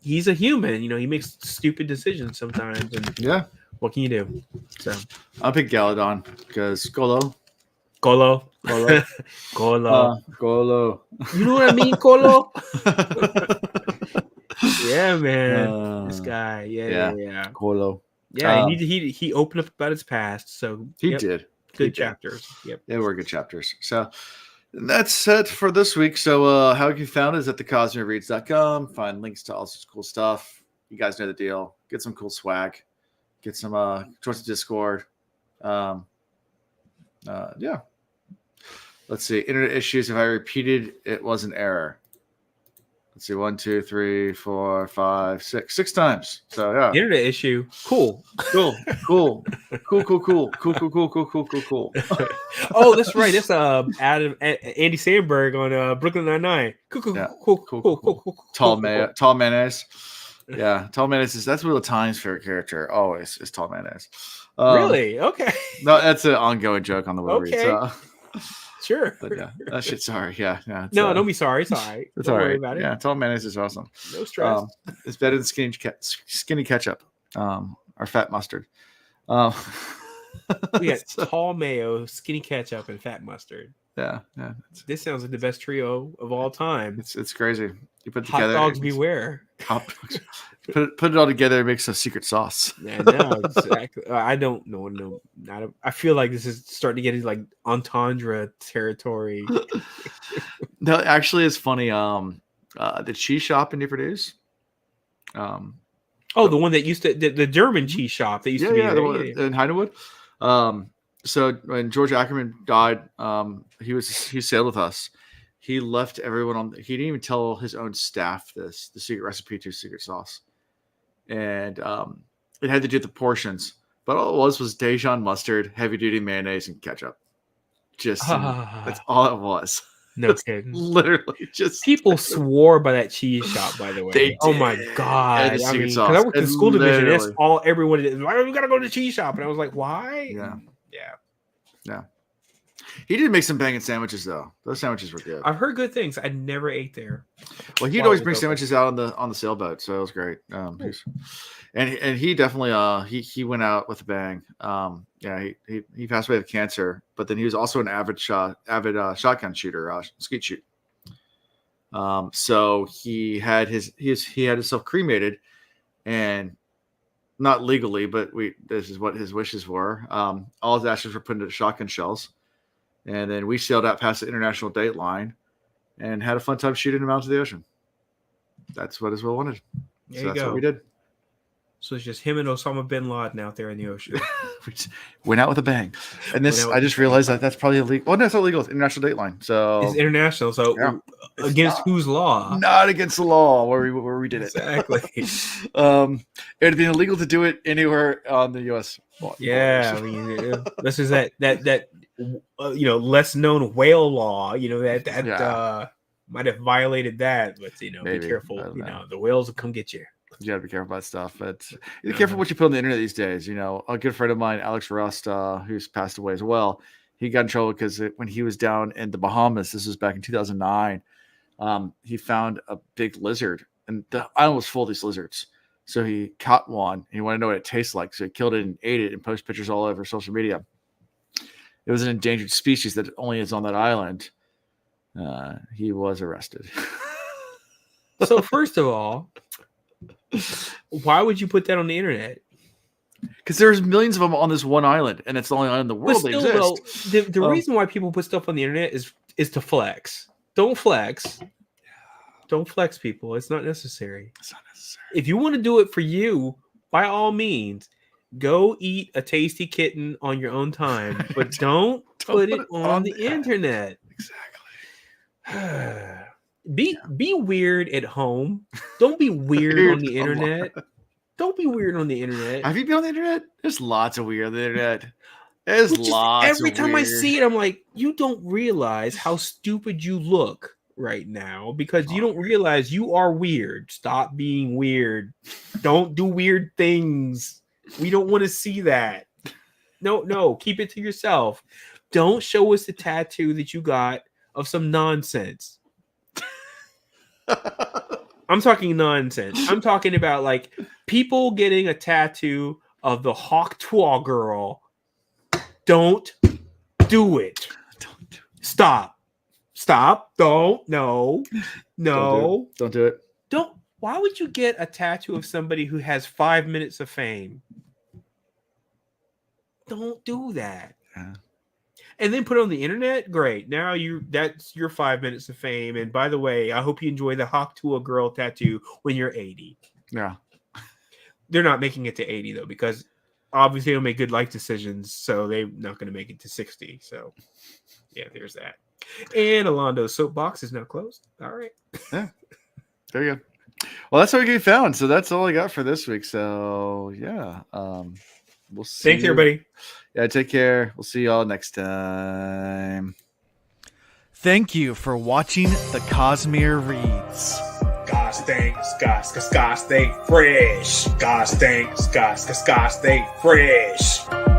S2: he's a human. He makes stupid decisions sometimes, and
S1: Yeah.
S2: what can you do? So
S1: I'll pick Galadon because Golo.
S2: Colo,
S1: Golo.
S2: Colo.
S1: Golo.
S2: You know what I mean, Colo? Yeah, man. This guy. Yeah.
S1: Golo.
S2: Yeah, he opened up about his past. So
S1: He
S2: yep,
S1: did.
S2: good chapters. Yep.
S1: They were good chapters. So that's it for this week. So how you found is at thecosmireads.com. Find links to all sorts of cool stuff. You guys know the deal. Get some cool swag. Get some towards the Discord. Yeah. Let's see. Internet issues. If I repeated, it was an error. Let's see. 1, 2, 3, 4, 5, 6. 6 times. So yeah.
S2: Internet issue. Cool.
S1: Cool.
S2: Oh, that's right. That's Adam Andy Samberg on Brooklyn Nine-Nine. Cool.
S1: Tall mayonnaise. Yeah, Tall mayonnaise that's Wheel of Time's favorite character. Always is Tall mayonnaise.
S2: Really? Okay.
S1: No, that's an ongoing joke on the web read. So.
S2: Sure.
S1: But yeah, that shit. Sorry. Yeah.
S2: No, don't be sorry. It's all right.
S1: It's
S2: Don't
S1: all
S2: worry
S1: right.
S2: about it.
S1: Yeah, Tall mayonnaise is awesome.
S2: No stress.
S1: It's better than skinny ketchup, or fat mustard.
S2: We got tall mayo, skinny ketchup, and fat mustard.
S1: Yeah.
S2: This sounds like the best trio of all time.
S1: It's crazy. You put it
S2: Hot
S1: together.
S2: dogs beware.
S1: Hot dogs. Put it all together. It makes a secret sauce.
S2: Yeah, no, exactly. I don't know. No, I feel like this is starting to get into like entendre territory.
S1: No, actually, it's funny. The cheese shop in Newport News.
S2: The one that used to the German cheese shop that used to be
S1: the one in Hidewood. So when George Ackerman died, he sailed with us. He left everyone he didn't even tell his own staff the secret recipe to secret sauce. And it had to do with the portions. But all it was Dijon mustard, heavy duty mayonnaise, and ketchup. That's all it was.
S2: No kidding.
S1: Literally just
S2: people swore by that cheese shop, by the way.
S1: They
S2: oh my
S1: did.
S2: god.
S1: And the
S2: I mean,
S1: secret sauce.
S2: because I worked in
S1: And
S2: school division, that's
S1: literally.
S2: all everyone did. Like, we gotta go to the cheese shop. And I was like, why?
S1: Yeah. He did make some banging sandwiches though. Those sandwiches were good.
S2: I've heard good things. I never ate there.
S1: Well, he'd
S2: Wow,
S1: always
S2: it
S1: bring
S2: was open.
S1: sandwiches out on the sailboat, so it was great. And he definitely he went out with a bang. He passed away of cancer, but then he was also an avid shotgun shooter, skeet shoot. So he had himself cremated, and not legally, but this is what his wishes were. All his ashes were put into shotgun shells, and then we sailed out past the international date line and had a fun time shooting him out to the ocean. That's what his will wanted.
S2: There
S1: So
S2: you
S1: that's
S2: go.
S1: what we did.
S2: So it's just him and Osama bin Laden out there in the ocean.
S1: We just went out with a bang. And this, I just realized that that's probably illegal. Oh, no, it's not illegal. It's international date line. So
S2: It's international. So
S1: Yeah.
S2: against whose law?
S1: not against the law where we did it.
S2: Exactly.
S1: It'd be illegal to do it anywhere on the U.S.
S2: Yeah, I mean, this is that less known whale law. That might have violated that, but be
S1: Maybe.
S2: careful.
S1: I don't know.
S2: The whales will come get you.
S1: You gotta be careful about stuff. But be careful what you put on the internet these days. A good friend of mine, Alex Rust, who's passed away as well, he got in trouble because when he was down in the Bahamas, this was back in 2009, he found a big lizard, and the island was full of these lizards. So he caught one, and he wanted to know what it tastes like. So he killed it and ate it and posted pictures all over social media. It was an endangered species that only is on that island. He was arrested.
S2: So first of all, why would you put that on the internet?
S1: Because there's millions of them on this one island, and it's the only island in the world that
S2: But
S1: exists.
S2: still, though, the reason why people put stuff on the internet is to flex. Don't flex. Don't flex, people. It's not necessary.
S1: It's not necessary.
S2: If you want to do it for you, by all means, Go eat a tasty kitten on your own time, but don't put it on the internet.
S1: Exactly.
S2: Be weird at home. Don't be weird on the internet. Don't be weird on the internet.
S1: Have you been on the internet? There's lots of weird on the internet. There's lots.
S2: Every time I see it, I'm like, you don't realize how stupid you look right now because you don't realize you are weird. Stop being weird. Don't do weird things. We don't want to see that. No, keep it to yourself. Don't show us the tattoo that you got of some nonsense. I'm talking nonsense. I'm talking about like people getting a tattoo of the Hawk Tuah girl. Don't do it. Stop. Don't. No.
S1: Don't do it.
S2: Why would you get a tattoo of somebody who has 5 minutes of fame? Don't do that.
S1: Yeah.
S2: And then put it on the internet. Great. Now that's your 5 minutes of fame. And by the way, I hope you enjoy the Hawk Tuah girl tattoo when you're 80.
S1: Yeah.
S2: They're not making it to 80 though, because obviously they'll make good life decisions, so they're not going to make it to 60. So yeah, there's that. And Alondo's soapbox is now closed. All right.
S1: Yeah. There you go. Well, that's what we found. So that's all I got for this week. So yeah. We'll see.
S2: Thanks, everybody.
S1: Yeah, take care. We'll see y'all next time. Thank you for watching the Cosmere Reads.
S2: Gosh dang fresh. Gosh dang fresh.